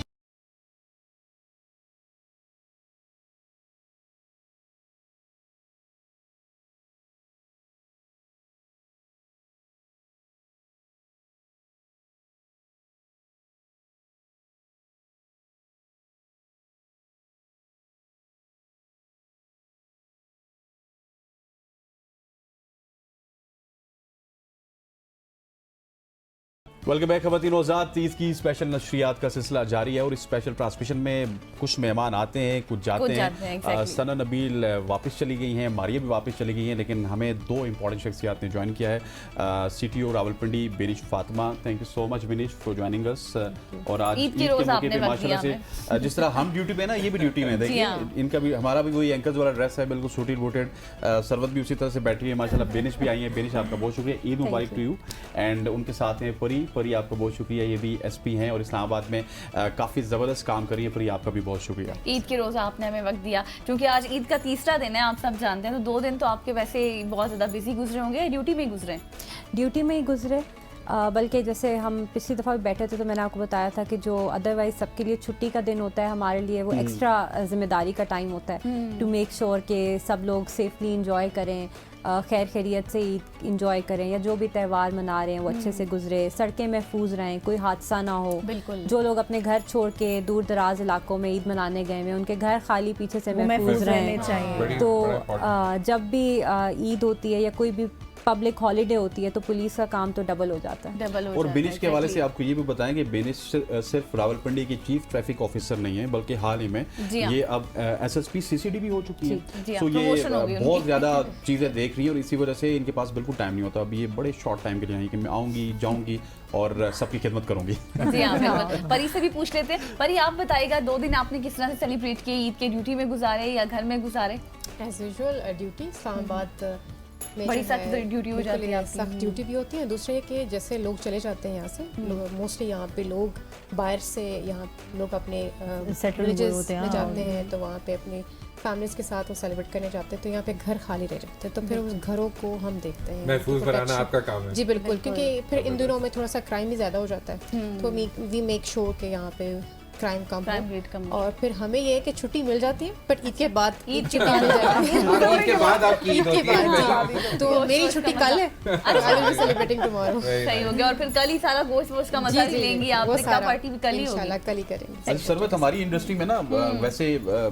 वेलकम बैक खवातीन आजाद। तीज की स्पेशल नशरियात का सिलसिला जारी है और इस स्पेशल ट्रांसमिशन में कुछ मेहमान आते हैं, कुछ जाते हैं। exactly. सना नबील वापस चली गई हैं, मारिया भी वापस चली गई हैं, लेकिन हमें 2 इंपॉर्टेंट शख्सियात ने ज्वाइन किया है। CTO Rawalpindi Benish Fatima, thank you so much Benish for joining us. और आज ईद के रोज़ मौके आपने पे वक्त माशाल्लाह दिया से जिस तरह हम ड्यूटी पे ना, ये भी ड्यूटी में देखिए, हाँ। इनका भी हमारा भी वही एंकर्स वाला ड्रेस है, बिल्कुल सूटेड बूटेड। सरवत भी उसी तरह से बैठी है माशाल्लाह। बेनिश भी आई है। बेनिश आपका बहुत शुक्रिया, ईद मुबारक टू यू। एंड उनके साथ हैं परी आपका बहुत शुक्रिया, ये भी SP हैं और इस्लामाबाद में काफ़ी ज़बरदस्त काम कर रही है। परी आपका भी बहुत शुक्रिया। ईद के रोज़ आपने हमें वक्त दिया, क्योंकि आज ईद का तीसरा दिन है, आप सब जानते हैं। तो 2 दिन तो आपके वैसे बहुत ज़्यादा बिजी गुजरे होंगे, ड्यूटी में ही गुजरे? ड्यूटी में ही गुजरे, बल्कि जैसे हम पिछली दफ़ा भी बैठे थे तो मैंने आपको बताया था कि जो अदरवाइज सबके लिए छुट्टी का दिन होता है, हमारे लिए वो एक्स्ट्रा जिम्मेदारी का टाइम होता है टू मेक श्योर कि सब लोग सेफली इंजॉय करें, खैर खैरियत से ईद इंजॉय करें, या जो भी त्यौहार मना रहे हैं वो अच्छे से गुजरे, सड़कें महफूज रहें, कोई हादसा ना हो। बिल्कुल। जो लोग अपने घर छोड़ के दूर दराज इलाकों में ईद मनाने गए हैं, उनके घर खाली पीछे से महफूज रहें। तो जब भी ईद होती है या कोई भी पब्लिक हॉलीडे होती है तो पुलिस का काम तो डबल हो जाता है। और बेनिश के हवाले से आपको ये भी बताएं कि बेनिश सिर्फ रावलपिंडी की चीफ ट्रैफिक ऑफिसर नहीं है, बल्कि हाल ही में ये अब SSP CCD भी हो चुकी है। तो ये बहुत ज़्यादा चीज़ें देख रही है और इसी वजह से इनके पास बिल्कुल टाइम नहीं होता। अब ये बड़े शॉर्ट टाइम के लिए आई कि मैं आऊँगी, जाऊँगी और सबकी खिदमत करूँगी। जी हाँ, बिल्कुल। परी से भी पूछ लेते हैं। परी, आप बताइएगा 2 दिन आपने किस तरह से सेलिब्रेट किए? ईद के ड्यूटी में गुजारे या घर में गुजारे? एज यूजुअल ड्यूटी इस्लामाबाद में बड़ी जो सख्त है, ड्यूटी हो बिल्कुल जाती है ये आपकी। सख्त ड्यूटी भी होती है। दूसरे ये कि जैसे लोग चले जाते हैं यहाँ से, मोस्टली यहाँ पे लोग बाहर से यहाँ लोग अपने Settled villages होते हैं, में हाँ। जाते हैं, तो वहाँ पे अपनी फैमिलीज के साथ वो सेलिब्रेट करने जाते हैं, तो यहाँ पे घर खाली रह जाते हैं, तो फिर उस घरों को हम देखते हैं। महफूज उनकी बनाना protection- आपका काम है। जी बिल्कुल, क्योंकि फिर इन दिनों में थोड़ा सा क्राइम भी ज़्यादा हो जाता है, तो वी मेक श्योर कि यहाँ पे क्राइम कम Crime हो। rate कम हो। और फिर हमें ये है कि छुट्टी मिल जाती है, बट ईद के बाद ईद के छुट्टी बाद मिल जाती है। ईद के बाद आपकी ईद ईद के होती है। बाद जी। तो मेरी छुट्टी कल है, I will be celebrating tomorrow. सही हो गया। और फिर कल ही सारा गोश्त वोश्त का मजा भी लेंगी आप? टिक्का पार्टी भी कल ही होगी? इंशाल्लाह कल ही करेंगे। अच्छा सरवत, हमारी इंडस्ट्री में ना वैसे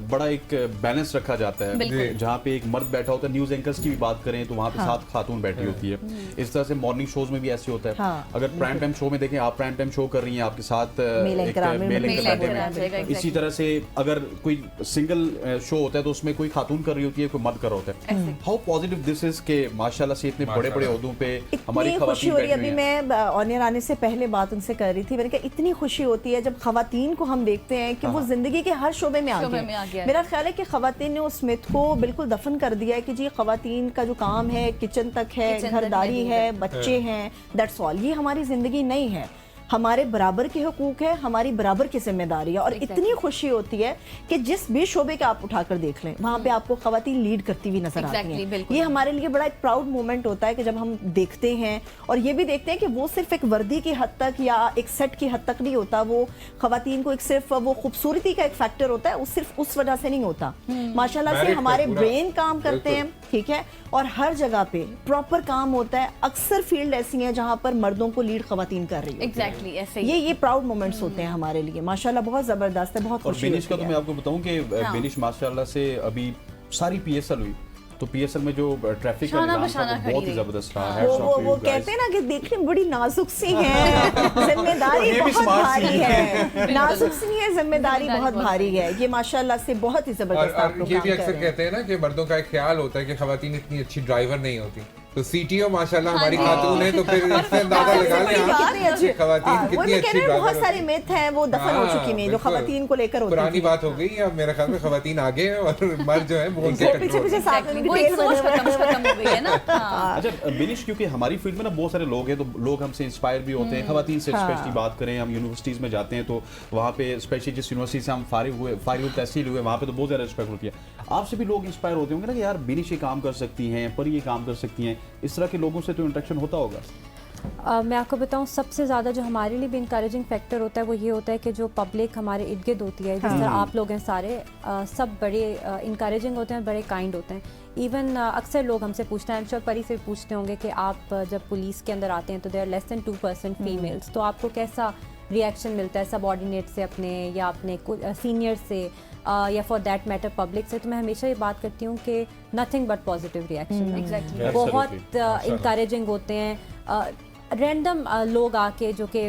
बड़ा एक बैलेंस रखा जाता है, जहाँ पे एक मर्द बैठा होता है। न्यूज एंकर्स की भी बात करें तो वहाँ पे 7 खातून बैठी होती है। इस तरह से मॉर्निंग शोज में भी ऐसे होता है। अगर प्राइम टाइम शो में देखें, आप प्राइम टाइम शो कर रही हैं, आपके साथ मेल एक anchor male male anchor anchor बैठे आ जाएगा, हैं। exactly। इसी तरह से अगर कोई सिंगल शो होता है तो उसमें कोई खातून कर रही होती है, कोई मर्द कर रहा होता है। हाउ पॉजिटिव दिस इज के माशाल्लाह से इतने बड़े बड़े ओहदों पे हमारी इतनी खुशी खवातीन हो रही है। बैठी अभी हुई हैं। मैं ऑनियर आने से पहले बात उनसे कर रही थी, मैंने कहा इतनी खुशी होती है जब खवातीन को हम देखते हैं कि वो जिंदगी के हर शोबे में आगे हैं। मेरा ख्याल है कि खवातीन ने उस मिथ को बिल्कुल दफन कर दिया है कि जी खवातीन का जो काम है किचन तक है, घरदारी है, बच्चे हैं, दैट्स ऑल। ये हमारी जिंदगी नहीं है। हमारे बराबर के हुकूक है, हमारी बराबर की जिम्मेदारी है। और इतनी खुशी होती है कि जिस भी शोबे का आप उठाकर देख लें, वहाँ पे आपको खवातीन लीड करती हुई नजर आती हैं। ये हमारे लिए बड़ा एक प्राउड मोमेंट होता है कि जब हम देखते हैं और ये भी देखते हैं कि वो सिर्फ एक वर्दी की हद तक या एक सेट की हद तक नहीं होता। वो खवातीन को एक सिर्फ वो खूबसूरती का एक फैक्टर होता है, सिर्फ उस वजह से नहीं होता। माशाल्लाह से हमारे ब्रेन काम करते हैं, ठीक है, और हर जगह पे प्रॉपर काम होता है। अक्सर फील्ड ऐसी हैं जहाँ पर मर्दों को लीड खवातीन कर रही है। ऐसे ये प्राउड मोमेंट्स होते हैं हमारे लिए। माशाल्लाह बहुत जबरदस्त है, बहुत और खुशी बेनिश का होती तो है। मैं आपको बताऊं कि बेनिश माशाल्लाह से अभी सारी PSL हुई तो पीएसएल में जो ट्रैफिक का शाना निजाम था बशाना वो बहुत ही खड़ी जबरदस्त रहा। Hats off to वो you guys. कहते हैं ना कि देखने में बड़ी नाजुक सी है, जिम्मेदारी ये भी बहुत smart सी भारी है, नाजुक सी है, जिम्मेदारी बहुत भारी है। ये माशाल्लाह से बहुत ही जबरदस्त आप और लोग ये काम भी कर अक्सर रहे हैं। कहते हैं ना कि मर्दों का एक ख्याल होता है कि खवातीन इतनी अच्छी ड्राइवर नहीं होती, तो सीटीओ माशाल्लाह हमारी खातून है, तो फिर इससे अंदाजा लगा लें आप कितनी अच्छी कि खवातीन वो कितनी भी अच्छी कह रहे हैं, ड्राइवर बहुत सारे होती मिथ हैं वो दफन हो चुकी हैं जो बिल्कुल। खवातीन को लेकर होती पुरानी थी। बात हो गई, अब मेरे ख्याल में खवातीन आगे हैं और मर्द जो है वो उनके वो कंट्रोल पीछे पीछे में। साथ में भी वो एक ढेर सोच बने हुए हैं। खत्म हो गई है ना। हाँ। अच्छा बिनिश, क्योंकि हमारी फील्ड में ना बहुत सारे लोग हैं, तो लोग हमसे इंस्पायर भी होते हैं। खवातीन से स्पेशली बात करें, हम यूनिवर्सिटीज़ में जाते हैं तो वहाँ पे स्पेशली जिस यूनिवर्सिटी से हम फारिग तहसील हुए वहाँ पे तो बहुत ज़्यादा रिस्पेक्ट होती है। आपसे भी लोग इंस्पायर होते होंगे ना कि यार बिनिश ये काम कर सकती हैं, पर ये काम कर सकती हैं, इस तरह के लोगों से तो इंटरेक्शन होता होगा। मैं आपको बताऊं, सबसे ज़्यादा जो हमारे लिए भी इंकरेजिंग फैक्टर होता है वो ये होता है कि जो पब्लिक हमारे इर्द गिर्द होती है, जिस तरह आप लोग हैं सारे, सब बड़े इंकरेजिंग होते हैं, बड़े काइंड होते हैं। इवन अक्सर लोग हमसे पूछते हैं, श्योर परी से पूछते होंगे कि आप जब पुलिस के अंदर आते हैं तो they are less than 2% females, तो आपको कैसा रिएक्शन मिलता है सबॉर्डिनेट से अपने या अपने सीनियर से या फॉर दैट मैटर पब्लिक से? तो मैं हमेशा ये बात करती हूँ कि nothing but positive reaction. Exactly. बहुत इंकरेजिंग होते हैं। रैंडम लोग आके जो कि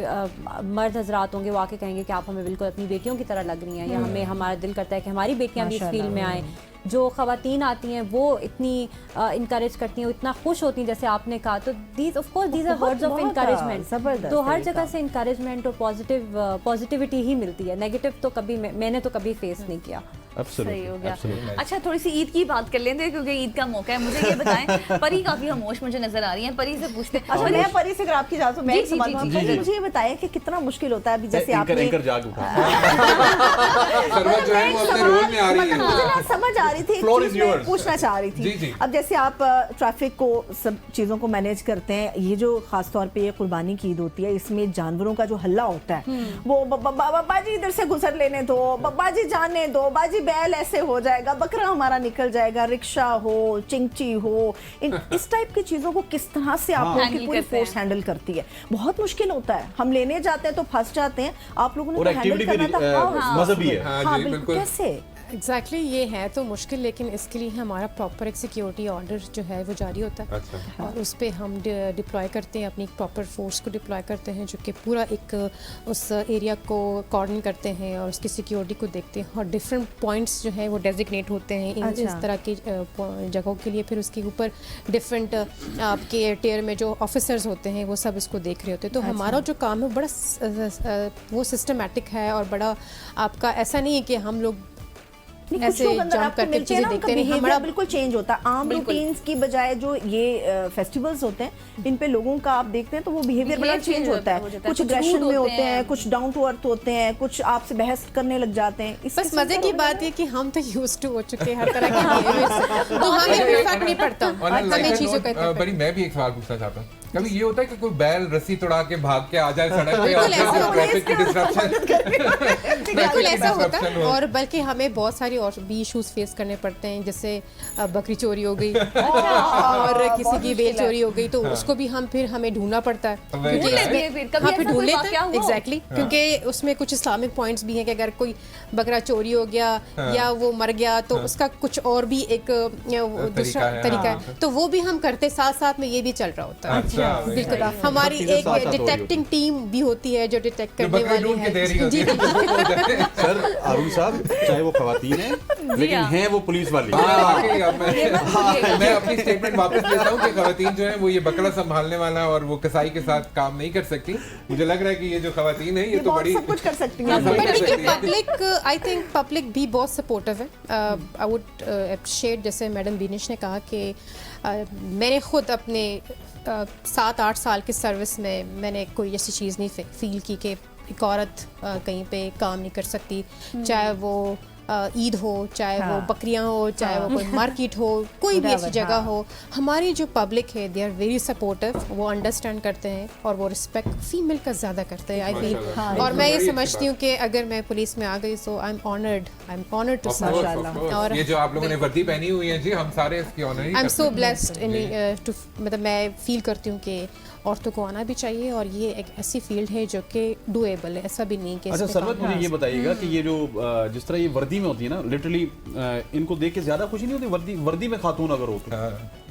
मर्द हजरात होंगे वो आके कहेंगे कि आप हमें बिल्कुल अपनी बेटियों की तरह लग रही हैं, या हमें हमारा दिल करता है कि हमारी बेटियां भी इस फील्ड में आए। जो ख़वातीन आती हैं वो इतनी इंकरेज करती हैं, वो इतना खुश होती हैं जैसे आपने कहा, तो these of course these are words of encouragement. तो हर जगह से इंकरेजमेंट और पॉजिटिविटी ही मिलती है, नेगेटिव तो कभी मैंने तो कभी फेस नहीं किया। सही हो गया। अच्छा, थोड़ी सी ईद की बात कर लेते हैं क्योंकि ईद का मौका है। मुझे ये बताएं, परी काफी खामोश मुझे नजर आ रही है, परी से पूछते हैं। अच्छा, मैं परी से अगर आपकी इजाजत हो, मैं जी, एक सवाल जी, पूछूं। जी, परी, मुझे ये बताया कि कितना मुश्किल होता है अभी जैसे आपने एंकर जाग उठा। सरवत जो है वो अपने रोल में आ रही है। मुझे ना समझ आ रही थी, एक Floor चीज़ is मैं yours. पूछना चाह रही जी, थी। जी। अब जैसे आप ट्रैफिक को सब चीज़ों को मैनेज करते हैं, ये जो खास तौर पे ये कुर्बानी की ईद होती है, इसमें जानवरों का जो हल्ला होता है, वो बाबा जी इधर से गुजर लेने दो, बाबा जी जाने दो, बाजी बैल ऐसे हो जाएगा, बकरा हमारा निकल जाएगा, रिक्शा हो, चिंची हो, इस टाइप की चीज़ों को किस तरह से आप लोगों की Handle पूरी करते फोर्स हैं। हैंडल करती है? बहुत मुश्किल होता है, हम लेने जाते हैं तो फंस जाते हैं, आप लोगों ने और तो हैंडल एक्टिविटी करना भी था। मजहबी है। हाँ हाँ जी, बिल्कुल, बिल्कुल। कैसे? एग्जैक्टली ये है तो मुश्किल, लेकिन इसके लिए हमारा प्रॉपर एक सिक्योरिटी ऑर्डर जो है वो जारी होता है। अच्छा। और उस पर हम डिप्लॉय करते हैं, अपनी प्रॉपर फोर्स को डिप्लॉय करते हैं जो कि पूरा एक उस एरिया को कॉर्डन करते हैं और उसकी सिक्योरिटी को देखते हैं, और डिफरेंट पॉइंट्स जो है वो डेजिग्नेट होते हैं इस तरह की जगहों के लिए। फिर उसके ऊपर डिफरेंट आपके एयरटेयर में जो ऑफिसर्स होते हैं वो सब इसको देख रहे होते हैं। तो हमारा जो काम है बड़ा वो सिस्टमेटिक है, और बड़ा आपका ऐसा नहीं है कि हम लोग नहीं, कुछ ऐसे लोग अंदर जंप आपको करके मिलते हैं चीजें ना, उनका देखते हैं। behavior हमारा बिल्कुल चेंज होता है। आम रूटीन्स की बजाय जो ये फेस्टिवल्स होते हैं, इन पे लोगों का आप देखते हैं तो वो बिहेवियर बड़ा चेंज होता है। कुछ एग्रेशन में होते हैं, कुछ डाउन टू अर्थ होते हैं, कुछ आपसे बहस करने लग जाते हैं। इस बस किस्म मजे का की लोग बात है कि हम तो यूज टू हो चुके हैं हर तरह के behavior से, तो हमें कोई फर्क नहीं पड़ता हमें चीजों का। बड़ी मैं भी एक सवाल पूछना चाहता हूँ, कभी ये होता है कि कोई बैल रस्सी तोड़ा के भाग के आ जाए सड़क पे और बिल्कुल ऐसा होता है। ट्रैफिक की डिस्ट्रप्शन बिल्कुल ऐसा होता है, disruption हो। और बल्कि हमें बहुत सारी और भी इश्यूज फेस करने पड़ते हैं, जैसे बकरी चोरी हो गई और किसी की बेल चोरी हो गई, तो उसको भी हमें ढूंढना पड़ता है। वही ढूंढ है। लेते हैं फिर, कभी हाँ, ऐसा फिर कोई ढूंढ लेते वाकया हैं हुआ? एग्जैक्टली, क्योंकि उसमें कुछ इस्लामिक पॉइंट्स भी हैं कि अगर कोई बकरा चोरी हो गया या वो मर गया तो उसका कुछ और भी एक दूसरा है, तरीका हाँ। है, तो वो भी हम करते साथ साथ में ये भी चल रहा होता है। अच्छा, बिल्कुल, हमारी चीजें एक साथ साथ हो रही डिटेक्टिंग टीम भी होती है जो डिटेक्ट जो करने बकरी वाली ढूंढ के दे रही है। होती जी है। जी सर अरुण साहब, चाहे वो खवातीन है लेकिन हाँ। हैं वो पुलिस वाली। हाँ, वाकई अब मैं अपनी स्टेटमेंट वापस लेता हूँ कि खवातीन जो है वो ये बकरा संभालने वाला और वो कसाई के साथ काम नहीं कर सकती। मुझे लग रहा है कि ये जो खवातीन है ये तो बड़ी सब कुछ कर सकती हैं। हाँ, पर कर देखिए सकती है। पब्लिक, आई थिंक पब्लिक भी बहुत सपोर्टिव है। आई वुड अप्रिशिएट, जैसे मैडम बीनिश ने कहा कि मैंने खुद अपने 7-8 साल की सर्विस में मैंने कोई ऐसी चीज़ नहीं फील की कि एक औरत कहीं पे काम नहीं कर सकती, चाहे वो ईद हो, चाहे वो बकरियां हो, चाहे वो कोई मार्केट हो, कोई भी ऐसी जगह हो। हमारी जो पब्लिक है दे आर वेरी सपोर्टिव, वो अंडरस्टैंड करते हैं और वो रिस्पेक्ट फीमेल का ज़्यादा करते हैं, आई फील। और मैं ये समझती हूँ कि अगर मैं पुलिस में आ गई so I am honoured to serve. और ये जो आप लोगों ने वर्दी पहनी हुई है जी, हम सारे इसकी ऑनर ही आई एम करते सो हैं। ब्लेस्ड इन टू, मतलब मैं फील करती हूँ कि औरतों को आना भी चाहिए, और ये एक ऐसी फील्ड है जो कि डूएबल है, ऐसा भी नहीं कि अच्छा इसमें सरवत, काम- मुझे ये बताइएगा कि ये जो जिस तरह ये वर्दी वर्दी में होती है ना, लिटरली इनको देख के ज्यादा खुशी नहीं होती वर्दी में खातून अगर हो तो,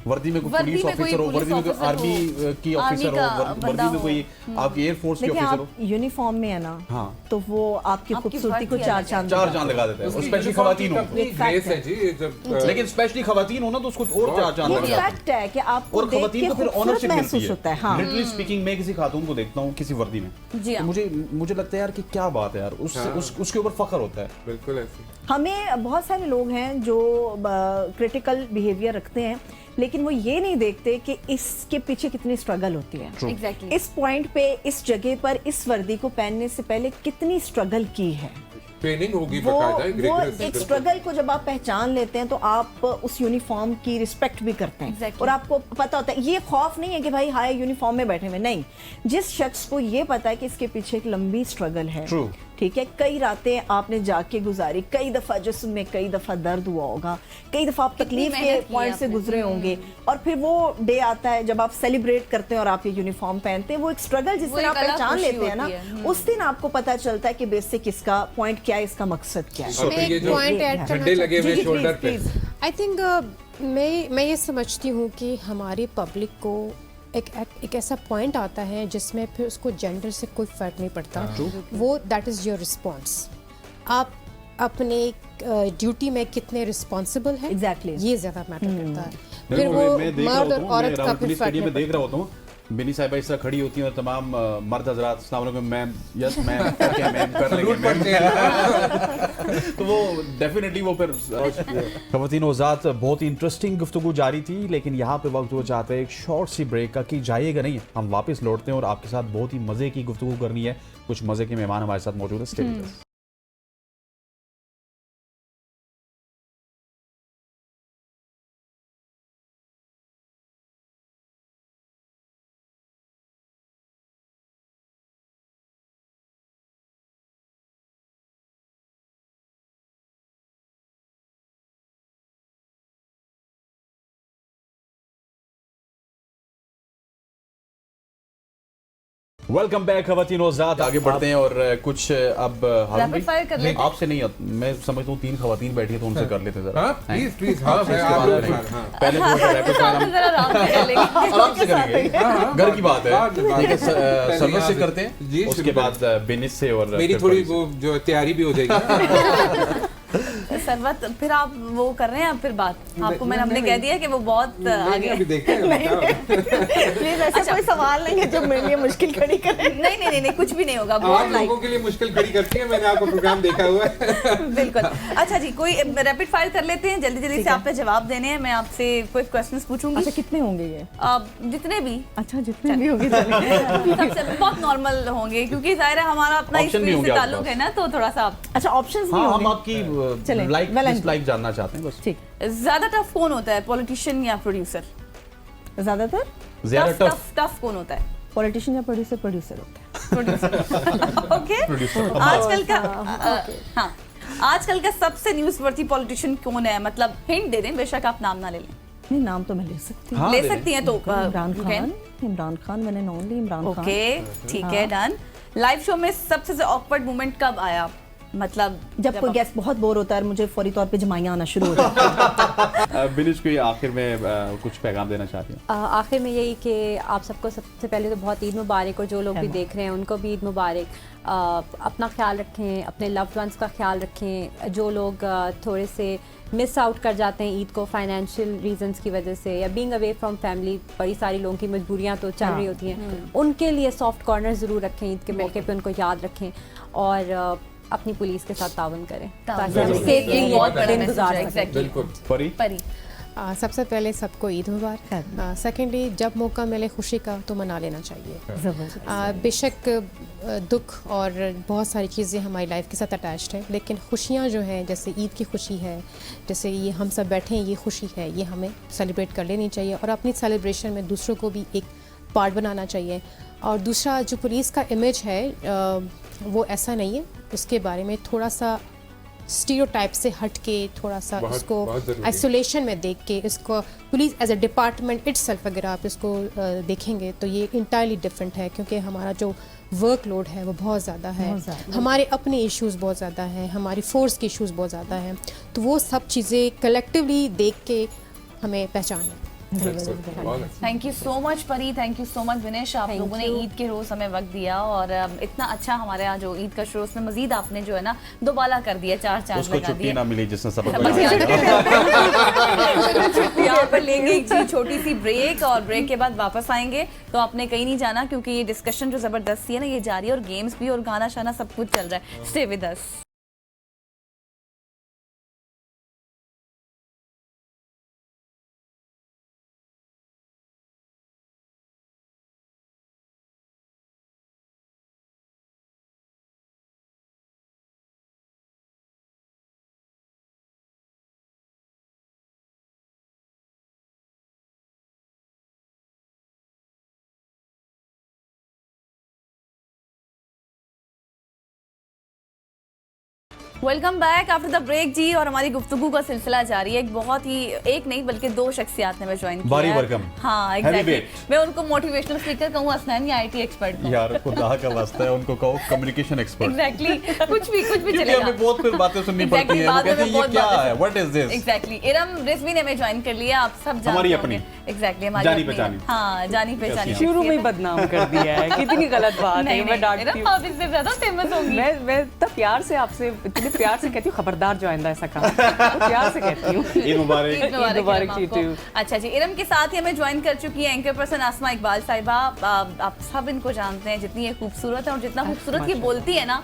वर्दी में कोई पुलिस ऑफिसर हो, वर्दी में कोई आर्मी की ऑफिसर हो, वर्दी में कोई आपकी एयरफोर्स की ऑफिसर हो, यूनिफॉर्म में है ना, हाँ, तो वो आपकी खूबसूरती को चार चांद लगा देते हैं, स्पेशली खवातीन हो, लेकिन स्पेशली खवातीन हो ना तो उसको और चार चांद लग जाते हैं। फैक्ट है कि आपको और खवातीन को फिर ऑनरशिप मिलती होता है। लिटरली स्पीकिंग, मैं किसी खातून को देखता हूँ किसी वर्दी में, मुझे लगता है यार कि क्या बात है यार, उसके ऊपर फख्र होता है। बिल्कुल ऐसे हमें बहुत सारे लोग हैं जो क्रिटिकल बिहेवियर रखते हैं, लेकिन वो ये नहीं देखते कि इसके पीछे कितनी स्ट्रगल होती है। Exactly. इस पॉइंट पे, इस जगह पर, इस वर्दी को पहनने से पहले कितनी स्ट्रगल की है। ट्रेनिंग होगी वो बकायदा, एक स्ट्रगल को जब आप पहचान लेते हैं तो आप उस यूनिफॉर्म की रिस्पेक्ट भी करते हैं। Exactly. और आपको पता होता है, ये खौफ नहीं है कि भाई हाय यूनिफॉर्म में बैठे हुए, नहीं, जिस शख्स को ये पता है कि इसके पीछे एक लंबी स्ट्रगल है, ठीक है, कई रातें आपने जाके गुजारी, कई दफा जिस्म में कई दफा दर्द हुआ होगा, कई दफा आप तकलीफ के पॉइंट से गुजरे होंगे, और फिर वो डे आता है जब आप सेलिब्रेट करते हैं और आप ये यूनिफॉर्म पहनते हैं, वो एक स्ट्रगल जिस दिन आप पहचान लेते हैं ना, उस दिन आपको पता चलता है कि बेसिक इसका पॉइंट क्या है, इसका मकसद क्या है। मैं एक पॉइंट ऐड झंडे लगे हुए शोल्डर पे, आई थिंक मैं ये समझती हूँ कि हमारी पब्लिक को एक ऐसा पॉइंट आता है जिसमें फिर उसको जेंडर से कोई फर्क नहीं पड़ता, वो दैट इज़ योर रिस्पॉन्स, आप अपने ड्यूटी में कितने रिस्पॉन्सिबल हैं, एग्जैक्टली ये ज़्यादा मैटर करता है। फिर वो मर्द और औरत का फिर फर्क नहीं देख रहा होता हूँ, बिनी साहिबा इस तरह खड़ी होती हैं और तमाम मर्द हजरात अस्सलाम वालेकुम मैम, यस मैम, क्या मैम कर लेंगे मैम, तो वो डेफिनेटली वो फिर खवातीन वज़ात बहुत ही इंटरेस्टिंग गुफ्तगू जारी थी, लेकिन यहाँ पे वक्त वो चाहते हैं एक शॉर्ट सी ब्रेक का कि जाइएगा नहीं, हम वापस लौटते हैं और आपके साथ बहुत ही मज़े की गुफ्तगू करनी है, कुछ मज़े के मेहमान हमारे साथ मौजूद है। Stay with us. Welcome back खवातीन वज़ात, आगे बढ़ते हैं और कुछ अब रैपिड फायर कर लेते हैं। आपसे नहीं, मैं समझता हूँ 3 खवातीन बैठी है तो उनसे कर लेते जरा। प्लीज हाँ, पहले रैपिड फायर आराम से करेंगे, घर की बात है, ठीक है, सरवत से करते हैं, उसके बाद बेनिस से, और मेरी थोड़ी वो जो तैयारी भी हो जाएगी। सरवत, फिर आप वो कर रहे हैं, अब फिर बात आपको मैंने हमने कह दिया कि वो बहुत आगे, अभी देखते हैं प्लीज ऐसा कोई सवाल नहीं है जो मेरे लिए मुश्किल खड़ी करे। नहीं, कुछ भी नहीं होगा, आप लोगों के लिए मुश्किल खड़ी करती है, मैंने आपका प्रोग्राम देखा हुआ है। बिल्कुल। अच्छा जी, कोई रैपिड फायर कर लेते हैं, जल्दी से आपने जवाब देने हैं, मैं आपसे कोई क्वेश्चंस पूछूंगी। अच्छा, कितने होंगे ये? जितने भी। अच्छा, जितने भी होंगे बहुत नॉर्मल होंगे, क्योंकि जाहिर है हमारा अपना इस फील्ड से ताल्लुक है ना, तो थोड़ा सा। अच्छा, ऑप्शंस भी हम आपकी लाइक डिसलाइक जानना चाहते हैं बस। ठीक। ज्यादा टफ कौन होता है, पॉलिटिशियन या प्रोड्यूसर? ज्यादातर ज्यादा टफ कौन होता है? पॉलिटिशियन या प्रोड्यूसर होता है। प्रोड्यूसर। ओके। आजकल का हाँ, आजकल का सबसे न्यूज़ वर्थी पॉलिटिशियन कौन है? मतलब हिंट दे दें, बेशक आप नाम ना ले लें। नहीं, नाम तो मैं ले सकती हूँ। हाँ, ले सकती हैं तो इमरान खान, मैंने नॉन ली इमरान खान। ओके, ठीक है, डन। लाइव शो में सबसे ऑकवर्ड मोमेंट कब आया? मतलब जब कोई गेस्ट बहुत बोर होता है, मुझे फौरी तौर पे जमाइयाँ आना शुरू हो जाती है। बिनिश को आखिर में कुछ पैगाम देना चाहती हूँ? आखिर में यही कि आप सबको सबसे पहले तो बहुत ईद मुबारक, और जो लोग भी देख रहे हैं उनको भी ईद मुबारक। अपना ख्याल रखें, अपने लव्ड वंस का ख्याल रखें। जो लोग थोड़े से मिस आउट कर जाते हैं ईद को फाइनेंशियल रीजंस की वजह से, या बीइंग अवे फ्रॉम फैमिली, बड़ी सारी लोगों की मजबूरियां तो चल रही होती हैं, उनके लिए सॉफ्ट कॉर्नर ज़रूर रखें, ईद के मौके पे उनको याद रखें, और अपनी पुलिस के साथ तावन करें ताकि हम सेफली दिन गुजार सकें। परी, सबसे पहले सबको ईद मुबारक। सेकेंडली, जब मौका मिले खुशी का तो मना लेना चाहिए। बेशक दुख और बहुत सारी चीज़ें हमारी लाइफ के साथ अटैच्ड है, लेकिन खुशियाँ जो हैं, जैसे ईद की खुशी है, जैसे ये हम सब बैठे हैं, ये खुशी है, ये हमें सेलिब्रेट कर लेनी चाहिए, और अपनी सेलिब्रेशन में दूसरों को भी एक पार्ट बनाना चाहिए। और दूसरा, जो पुलिस का इमेज है वो ऐसा नहीं है, उसके बारे में थोड़ा सा स्टीरियोटाइप से हट के थोड़ा सा बहुत इसको जरूरी है। आइसोलेशन में देख के इसको police as a department itself अगर आप इसको देखेंगे तो ये इंटायरली डिफरेंट है, क्योंकि हमारा जो वर्कलोड है वो बहुत ज़्यादा है, हमारे अपने इश्यूज़ बहुत ज़्यादा हैं, हमारी फोर्स के इश्यूज़ बहुत ज़्यादा हैं, तो वो सब चीज़ें कलेक्टिवली देख के हमें पहचानना। थैंक यू सो मच परी, thank you so much Vinesh, आप लोगों ने ईद के रोज हमें वक्त दिया और इतना अच्छा हमारे यहाँ जो ईद का शो उसमें मजीद आपने जो है ना दोबाला कर दिया, चार चांद उसको लगा छुट्टी दिए। ना मिली जिसने सबक यहाँ पर लेंगे एक जी छोटी सी ब्रेक और ब्रेक के बाद वापस आएंगे, तो आपने कहीं नहीं जाना क्योंकि ये डिस्कशन जो जबरदस्ती है ना ये जारी है और गेम्स भी और गाना शाना सब कुछ चल रहा है। Stay with us. Welcome back after the break जी, और हमारी गुफ्तगू का सिलसिला जारी है। एक बहुत ही एक नहीं बल्कि दो शख्सियात ने मैं ज्वाइन किया बारी है। वेलकम। हाँ एग्जैक्टली, मैं उनको मोटिवेशनल स्पीकर कहूँ असनैन या आईटी एक्सपर्ट कहूँ? यार खुदा का वास्ता है, उनको कहो कम्युनिकेशन एक्सपर्ट। एग्जैक्टली कुछ भी क्योंकि चलेगा। हमें बहुत कुछ बातें सुननी पड़ती हैं, वो कहते हैं ये क्या है, what is this. Exactly Iram Rizvi ने हमें ज्वाइन कर लिया, आप सब जानते हमारी होंगे। अपनी। एग्जैक्टली हमारी जानी अपनी। पहचानी। हाँ जानी पहचानी। शुरू में ही बदनाम कर दिया है, कितनी गलत बात है। मैं डांटती इरम आप इससे ज्यादा फेमस होंगी। मैं तब प्यार से आपसे इतने प्यार से कहती हूँ, खबरदार जो आइंदा ऐसा काम, तो प्यार से कहती हूँ। ईद मुबारक। ईद मुबारक मुबारक इरम जी आपको। too। अच्छा जी, इरम के साथ ही हमें ज्वाइन कर चुकी है एंकर पर्सन आसमा इकबाल साहिबा। आप सब इनको जानते हैं, जितनी ये खूबसूरत है और जितना खूबसूरत ये बोलती है ना,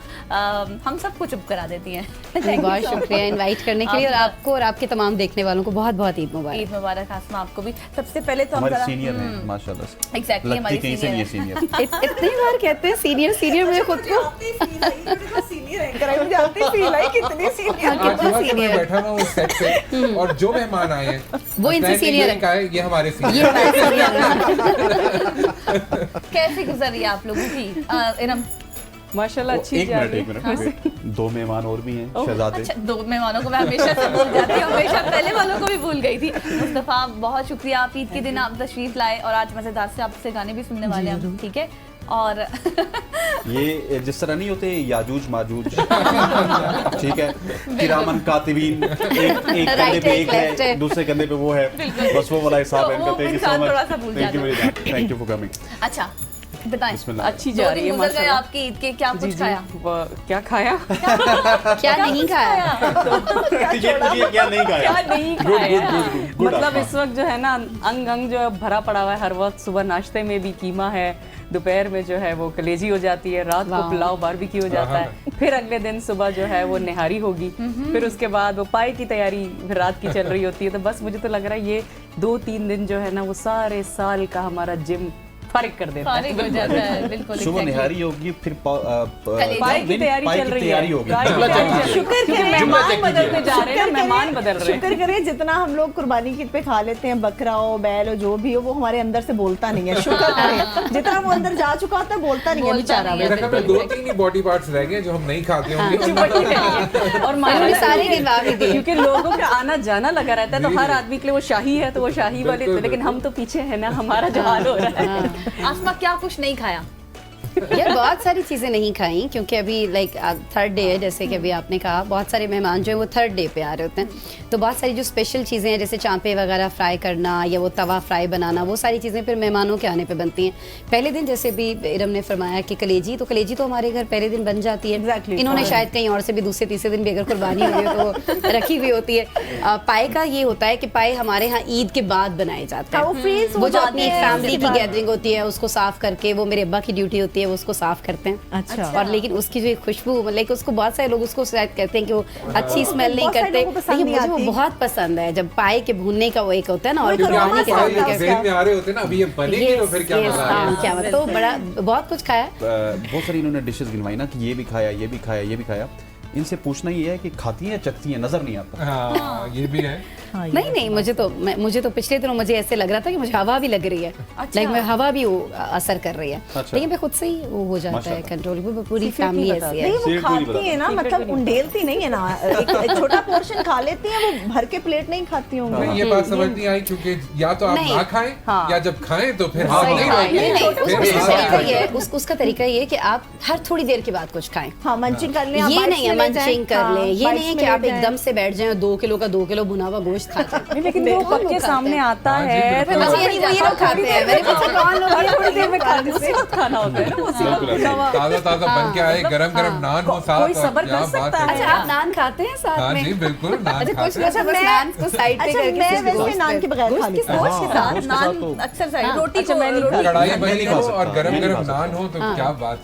हम सबको चुप करा देती हैं। बहुत शुक्रिया इनवाइट करने के लिए, और आपको और आपके तमाम देखने वालों को बहुत बहुत ईद मुबारक। ईद मुबारक आसमा आपको भी। सबसे पहले तो हम हमारे जरा सीनियर हैं माशाल्लाह से। एग्जैक्टली हमारी कहीं से नहीं है सीनियर सीनियर। इतनी बार कहते हैं सीनियर सीनियर, मुझे खुद को आज मैं बैठा हुआ उस सेट पे और जो मेहमान आए हैं वो इनसे सीनियर है। है, ये हमारे ये सीनियर हमारे सीनियर कैसे गुजर रही है आप लोगों की इरम? माशाल्लाह अच्छी एक जा मिनट रही एक है। मिनट, दो मेहमान और भी हैं शहजादे। अच्छा, दो मेहमानों को मैं हमेशा से भूल जाती हूँ, हमेशा पहले वालों को भी भूल गई थी। मुस्तफा बहुत शुक्रिया, आप ईद के दिन आप तशरीफ लाए और आज मजेदार से आपसे गाने भी सुनने वाले हैं हम, ठीक है? और ये जिस तरह नहीं होते याजूज माजूज, ठीक है, किरामन कातिबीन, एक कंधे पे एक है, दूसरे कंधे पे वो है, बस वो वाला हिसाब है इनका। Thank you, thank you for coming. अच्छा बताएं, अच्छी जा रही है गुजर गए माशाल्लाह। आपके ईद के, क्या कुछ खाया? क्या खाया? क्या नहीं खाया? ये क्या नहीं खाया? क्या नहीं Good, खाया? good, good, good, good, मतलब आसमा। इस वक्त जो है ना अंग अंग जो है भरा पड़ा हुआ है हर वक्त। सुबह नाश्ते में भी कीमा है, दोपहर में जो है वो कलेजी हो जाती है, रात को पुलाव बारबेक्यू हो जाता है, फिर अगले दिन सुबह जो है वो निहारी होगी, फिर उसके बाद वो पाए की तैयारी फिर रात की चल रही होती है। तो बस मुझे तो लग रहा है ये 2-3 दिन जो है ना वो सारे साल का हमारा जिम फारिग कर देता है। फारिग हो जाता है, बिल्कुल। सुबह निहारी होगी, फिर पाए की तैयारी चल रही है, होगी। शुक्र करें मेहमान बदलते जा रहे हैं, मेहमान बदल रहे हैं। शुक्र करें जितना हम लोग कुर्बानी की ईद पे खा लेते हैं, बकरा हो बैल हो जो भी हो, वो हमारे अंदर से बोलता नहीं है। शुक्र करें जितना वो अंदर जा चुका होता है बोलता नहीं है बेचारा। मेरा ख्याल में 2-3 ही बॉडी पार्ट्स रह गए जो हम नहीं खाते होंगे। और माशाल्लाह सारे निभा भी दिए। क्योंकि लोगों का आना जाना लगा रहता है, तो हर आदमी के लिए वो शाही है तो वो शाही वाले, लेकिन हम तो पीछे है ना, हमारा जो हाल हो रहा है। आसमा क्या कुछ नहीं खाया? यार बहुत सारी चीज़ें नहीं खाई, क्योंकि अभी लाइक थर्ड डे है, जैसे कि अभी आपने कहा बहुत सारे मेहमान जो है वो थर्ड डे पे आ रहे होते हैं, तो बहुत सारी जो स्पेशल चीज़ें हैं जैसे चांपे वगैरह फ्राई करना या वो तवा फ्राई बनाना, वो सारी चीज़ें फिर मेहमानों के आने पे बनती हैं। पहले दिन जैसे भी इरम ने फरमाया कि कलेजी, तो कलेजी तो हमारे घर पहले दिन बन जाती है। Exactly. इन्होंने शायद कहीं और से भी दूसरे तीसरे दिन भी अगर कुर्बानी हुई है तो रखी हुई होती है। पाए का ये होता है कि पाए हमारे यहाँ ईद के बाद बनाए जाते हैं। वो जो अपनी एक फैमिली की गैदरिंग होती है उसको साफ करके, वो मेरे अब्बा की ड्यूटी होती है वो उसको साफ करते हैं। अच्छा। और लेकिन उसकी जो खुशबू, लाइक उसको बहुत सारे लोग उसको शायद कहते हैं कि वो अच्छी स्मेल नहीं करते, लेकिन मुझे वो बहुत पसंद है जब पाए के भूनने का वो एक होता है ना, और क्योंकि कुर्बानी आपको के पाए साथ ज़हन में आ रहे होते हैं ना, अभी ये बनेगी तो फिर क्या मजा आएगा। क्या मतलब, तो बड़ा बहुत कुछ खाया। बहुत सारी इन्होंने डिशेस गिनवाई ना कि ये भी खाया, ये भी खाया, ये भी खाया। इनसे पूछना ये है कि खाती हैं या चखती हैं, नजर नहीं आता। हाँ ये भी है। नहीं, मुझे तो पिछले दिनों मुझे ऐसे लग रहा था कि मुझे हवा भी लग रही है, लाइक मैं हवा भी असर कर रही है, लेकिन मैं खुद से ही वो हो जाता है कंट्रोल। पूरी फैमिली ऐसी है। वो खाती है ना, मतलब उंडेलती नहीं है ना, एक छोटा पोर्शन खा लेती है, वो भर के प्लेट नहीं खाती होंगी। ये बात समझ नहीं आई, क्योंकि या तो आप ना खाएं या जब खाएं तो फिर हाथ नहीं। उसका तरीका ये है कि आप हर थोड़ी देर के बाद कुछ खाएं। हाँ, मंचिंग कर लें, ये नहीं है मंचिंग कर लें, ये नहीं है कि आप एकदम से बैठ जाएं 2 किलो का 2 किलो भुना हुआ गोश्त खा जाएं। लेकिन वो पक के सामने आता है, ये लोग खाते हैं। मैंने पूछा कौन लोग थोड़ी देर में खाना होता है ना, ताजा बन के आए, गरम नान हो साथ, कोई सब्र कर सकता है। अच्छा, आप नान खाते हैं साथ में? जी बिल्कुल, नान खाते हैं। अच्छा, नान को साइड पे करके मैं वैसे नान के बगैर खा लेती हूँ। गोश्त के साथ नान अक्सर साइड, रोटी को कढ़ाई बनी हो और गरम नान हो तो क्या बात।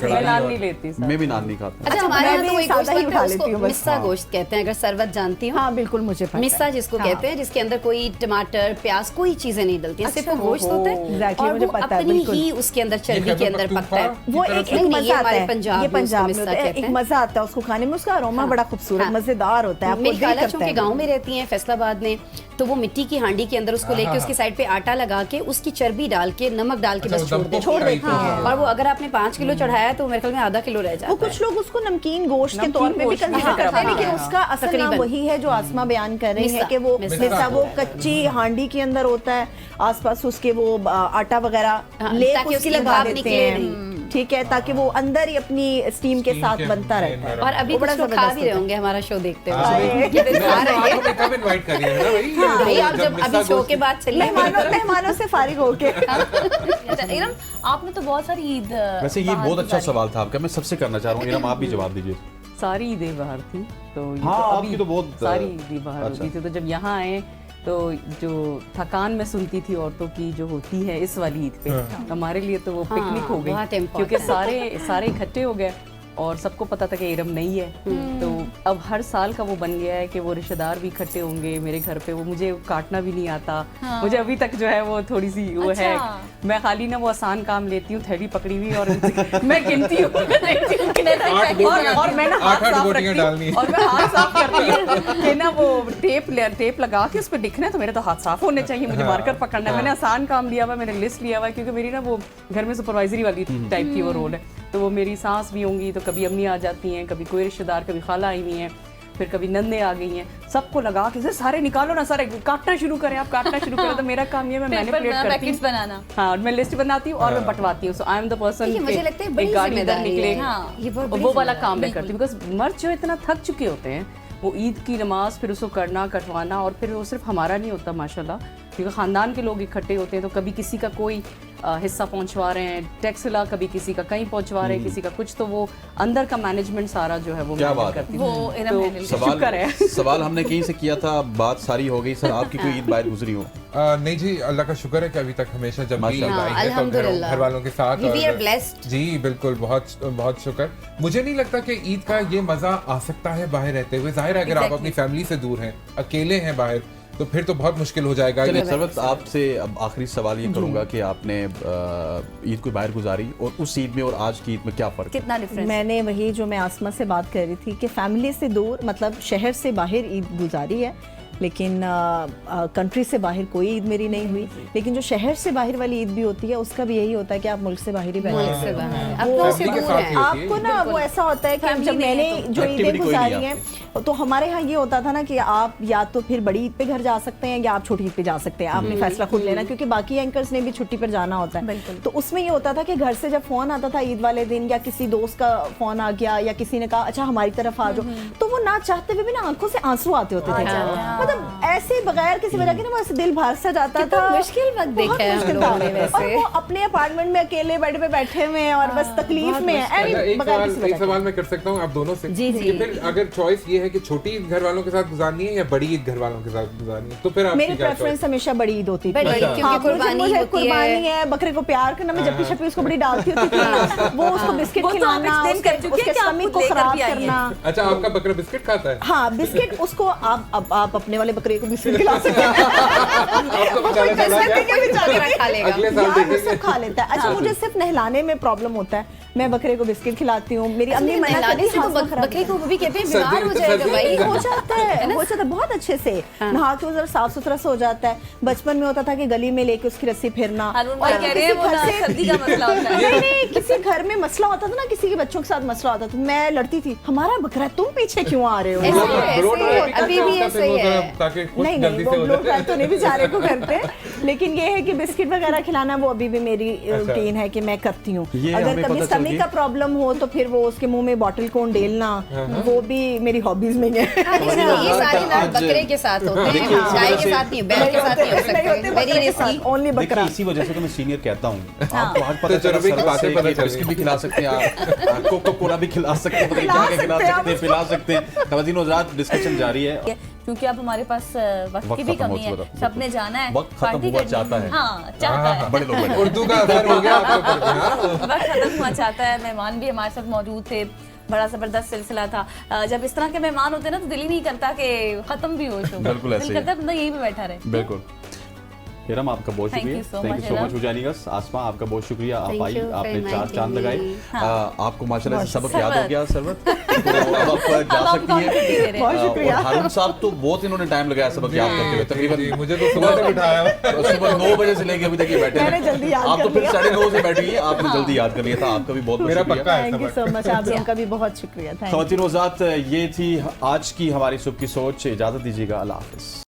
मैं नान नहीं लेती, मैं भी नान नहीं खाता। अच्छा, हमारे यहाँ तो वही गोश्त ही उठा है, लेती हूँ उसको बस। मिस्सा गोश्त कहते हैं, अगर सरवत जानती हो। हाँ बिल्कुल, मुझे पता है। मिस्सा जिसको कहते हैं, जिसके अंदर कोई टमाटर प्याज कोई चीजें नहीं डलती हैं, सिर्फ वो गोश्त होता है Exactly, और मुझे वो पता है, अपनी बिल्कुल। ही उसके अंदर चर्बी के अंदर पकता है। वो एक नहीं, मजा ये आता हमारे है, पंजाब ये में उसको पंजाब में मिस्सा होता है, कहते एक हैं। मजा आता है उसको खाने में, उसका अरोमा बड़ा खूबसूरत मजेदार होता है। आपको मेरी दिल खाला करता चूंकि है। गांव में रहती हैं फैसलाबाद में, तो वो मिट्टी की हांडी के अंदर उसको लेके उसकी साइड पे आटा लगा के उसकी चर्बी डाल के नमक डाल के बस छोड़ देती हैं। और वो अगर आपने 5 किलो चढ़ाया तो मेरे ख्याल में आधा किलो रह जाता है। वो कुछ लोग उसको नमकीन गोश्त के तौर पे भी कंसीडर करते हैं, लेकिन उसका असल नाम वही है जो आसमा बयान कर रही है कि वो मिस्सा वो कच्ची हांडी के अंदर होता है, आसपास उसके वो आटा वगैरह ले उसकी लगा देते हैं, ठीक है, ताकि वो अंदर ही अपनी स्टीम के साथ बनता रहता है। और अभी कुछ लोग खा भी रहे होंगे हमारा शो देखते हुए। कब इनवाइट करिए ना भाई, भाई आप जब अभी शो के बाद चलिए मेहमानों से फारिग होके। इरम, आपने तो बहुत सारी ईद वैसे ये बहुत अच्छा सवाल था आपका, मैं सबसे करना चाह रहा हूँ। इरम, आप भी जवाब दीजिए। सारी ईदें बाहर थी, तो ये हाँ, तो आपकी अभी तो बहुत सारी ईदें बाहर होती थी। तो जब यहाँ आए तो जो थकान मैं सुनती थी औरतों की जो होती है इस वाली ईद पे, हमारे लिए तो वो पिकनिक हो गई, क्योंकि सारे इकट्ठे हो गए और सबको पता था कि इरम नहीं है। तो अब हर साल का वो बन गया है कि वो रिश्तेदार भी इकट्ठे होंगे मेरे घर पे। वो मुझे काटना भी नहीं आता, मुझे अभी तक जो है वो थोड़ी सी वो है, मैं खाली ना वो आसान काम लेती हूँ, थैली पकड़ी हुई और मैं गिनती हूँ और मैं ना हाथ साफ रखती हूँ और मैं हाथ साफ करती हूँ कि ना वो टेप लगा के उस पर दिखना है, तो मेरे तो हाथ साफ होने चाहिए, मुझे मार्कर पकड़ना है। मैंने आसान काम लिया हुआ, मैंने लिस्ट लिया हुआ, क्योंकि मेरी ना वो घर में सुपरवाइजरी वाली टाइप की वो रोल है। तो वो मेरी सास भी होंगी, तो कभी अम्मी आ जाती हैं, कभी कोई रिश्तेदार, कभी खाला आई हुई हैं, फिर कभी नंदे आ गई हैं, सबको लगा के सारे निकालो ना, सारे काटना शुरू करें, आप काटना शुरू करें। तो मेरा काम ये, मैं मैनिपुलेट करती हूँ बनाना, हाँ, और मैं लिस्ट बनाती हूँ और मैं बंटवाती हूँ। सो आई एम द पर्सन, मुझे लगता है बड़ी गाड़ी इधर जिम्मेदारी निकले, वो वाला काम मैं करती हूँ। बिकॉज मर्द जो इतना थक चुके होते हैं, वो ईद की नमाज फिर उसको करना कटवाना, और फिर वो सिर्फ हमारा नहीं होता माशाल्लाह, क्योंकि ख़ानदान के लोग इकट्ठे होते हैं, तो कभी किसी का कोई हिस्सा पहुंचवा रहे हैं टैक्सिला, कभी किसी का कहीं पहुंचवा रहे हैं, किसी का कुछ, तो वो अंदर का मैनेजमेंट सारा जो है वो मैं करती हूँ। सवाल हमने कहीं से किया था, बात सारी हो गई। सर, आपकी कोई ईद बाहर गुजरी हो? नहीं जी, अल्लाह का शुक्र है कि अभी तक हमेशा जब भी ईद आई है तो घर वालों के साथ, जी बिल्कुल, बहुत बहुत शुक्र। मुझे नहीं लगता कि ईद का ये मजा आ सकता है बाहर रहते हुए। जाहिर है अगर आप अपनी फैमिली से दूर हैं, अकेले हैं बाहर, तो फिर तो बहुत मुश्किल हो जाएगा। सरवत, आपसे अब आखिरी सवाल ये करूंगा कि आपने ईद को बाहर गुजारी और उस ईद में और आज की ईद में क्या फर्क, कितना डिफरेंस? मैंने वही जो मैं आसमा से बात कर रही थी कि फैमिली से दूर, मतलब शहर से बाहर ईद गुजारी है, लेकिन कंट्री से बाहर कोई ईद मेरी नहीं हुई। लेकिन जो शहर से बाहर वाली ईद भी होती है, उसका भी यही होता है कि आप मुल्क से बाहर ही बैठे हैं। आपको ना वो ऐसा होता है कि जब मैंने जो ईदें गुजारी हैं, तो हमारे यहाँ ये होता था ना कि आप या तो फिर बड़ी ईद पे घर जा सकते हैं या आप छोटी ईद पे जा सकते हैं, आपने फैसला खुद लेना, क्योंकि बाकी एंकर्स ने भी छुट्टी पर जाना होता है। तो उसमें ये होता था कि घर से जब फोन आता था ईद वाले दिन, या किसी दोस्त का फोन आ गया, या किसी ने कहा अच्छा हमारी तरफ आ जाओ, तो वो ना चाहते हुए भी ना आंखों से आंसू आते होते थे, मतलब ऐसे बगैर किसी वजह के ना, वो ऐसे दिल भार सा जाता था। मुश्किल वक्त देखा है हम लोगों ने वैसे। और वो अपने अपार्टमेंट में अकेले बेड पे बैठे हुए हैं और बस तकलीफ में है। एक सवाल मैं कर सकता हूँ आप दोनों से, फिर अगर चॉइस ये है कि छोटी ईद घर वालों के साथ गुजारनी है या बड़ी ईद घर वालों के साथ गुजारनी है, तो फिर मेरी प्रेफरेंस हमेशा बड़ी ईद होती थी, क्योंकि कुर्बानी है, बकरे को प्यार करना, मैं जब भी उसको बड़ी डालती होती थी, वो उसको बिस्किट खिलाना, उसके स्टमक को खराब करना। अच्छा, आपका बकरा बिस्किट खाता है? हाँ, बिस्किट उसको आप अपने आने वाले बकरे को बिस्किट खिला सकते हैं। अब तो पता चला क्या? खा लेगा। अगले साल यार वो देखेंगे। सब खा लेता है। अच्छा मुझे सिर्फ नहलाने में प्रॉब्लम होता है, मैं बकरे को बिस्किट खिलाती हूँ, मेरी अम्मी मना नहलाने करती से तो है, बकरे को भी कहते हैं बीमार हो जाएगा भाई। हो जाता है बहुत अच्छे से नहा के जरा साफ सुथरा से हो जाता है। बचपन में होता था कि गली में लेके उसकी रस्सी फिरना, हारून भाई कह रहे हैं वो ना सर्दी का मसला होता है। नहीं किसी घर में मसला होता था ना, किसी के बच्चों के साथ मसला होता था, मैं लड़ती थी, हमारा बकरा तुम पीछे क्यों आ रहे हो? अभी भी ऐसे ही है। ताकि कुछ नहीं जल्दी नहीं से वो हो लोग जाए। तो नहीं बेचारे को करते, लेकिन ये है कि बिस्किट वगैरह खिलाना वो अभी भी मेरी रूटीन है कि मैं करती हूँ। ये अगर हमें कभी पता चल स्टमक गई। का प्रॉब्लम हो तो फिर वो उसके मुंह में बॉटल कौन डेलना, वो भी मेरी हॉबीज में है। ये सारी बात बकरे के साथ होते हैं, गाय के साथ नहीं, बैल के साथ नहीं हो सकते। Very risky. ओनली देखिए बकरा। इसी वजह से तो मैं सीनियर कहता हूँ, आपको आज तो पता चला तजुर्बे की सरबत बातें से पता कि चल बिस्किट रही भी खिला सकते हैं आप, कोको कोला भी खिला सकते हैं, पता नहीं क्या क्या खिला सकते हैं, पिला सकते हैं। खवातीन हज़रात डिस्कशन जारी है। क्योंकि अब हमारे पास वक्त की वक्त भी खत्म हो कमी है, चुका था। सबने जाना है, वक्त खत्म पार्टी हुआ करनी चाहता है। हाँ चाहता है, बड़े लोग बैठे। उर्दू का असर हो गया आपके ऊपर में, हाँ? वक्त खत्म हुआ चाहता है। मेहमान भी हमारे साथ मौजूद थे, बड़ा जबरदस्त सिलसिला था। जब इस तरह के मेहमान होते हैं ना तो दिल ही नहीं करता कि खत्म भी हो शो, बिल्कुल ऐसे दिल ही करता है बंदा यहीं पे बैठा रहे। बिल्कुल। हिरम आपका बहुत Thank शुक्रिया, you so thank much, you so Hiram. Much Huzaini guests. Asma आपका बहुत शुक्रिया, आप Thank आई, you for आपने चार inviting चांद me. लगाए। आपको माशाल्लाह से सबक याद सरवत। हो गया सरवत, तो अब आप जा अब सकती कौन सी दे हैं। रहे बहुत हैं? शुक्रिया। और हारून साहब तो बहुत इन्होंने टाइम लगाया सबक याद करते हुए, जी, तकरीबन मुझे तो सुबह से बिठाया हुआ। सुबह 9 बजे से लेके अभी तक ये बैठे मैंने हैं। जल्दी याद आप तो कर फिर लिया। 9:30 से बैठी हैं, आपने जल्दी याद कर लिया था। आपका भी बहुत बहुत मेरा शुक्रिया। पक्का है थैंक यू सो मच, आप लोगों का भी बहुत शुक्रिया। Thank you. खवातीन हज़रात, ये थी आज की हमारी सुबह की सोच। इजाजत दीजिएगा, अल्लाह हाफिज़।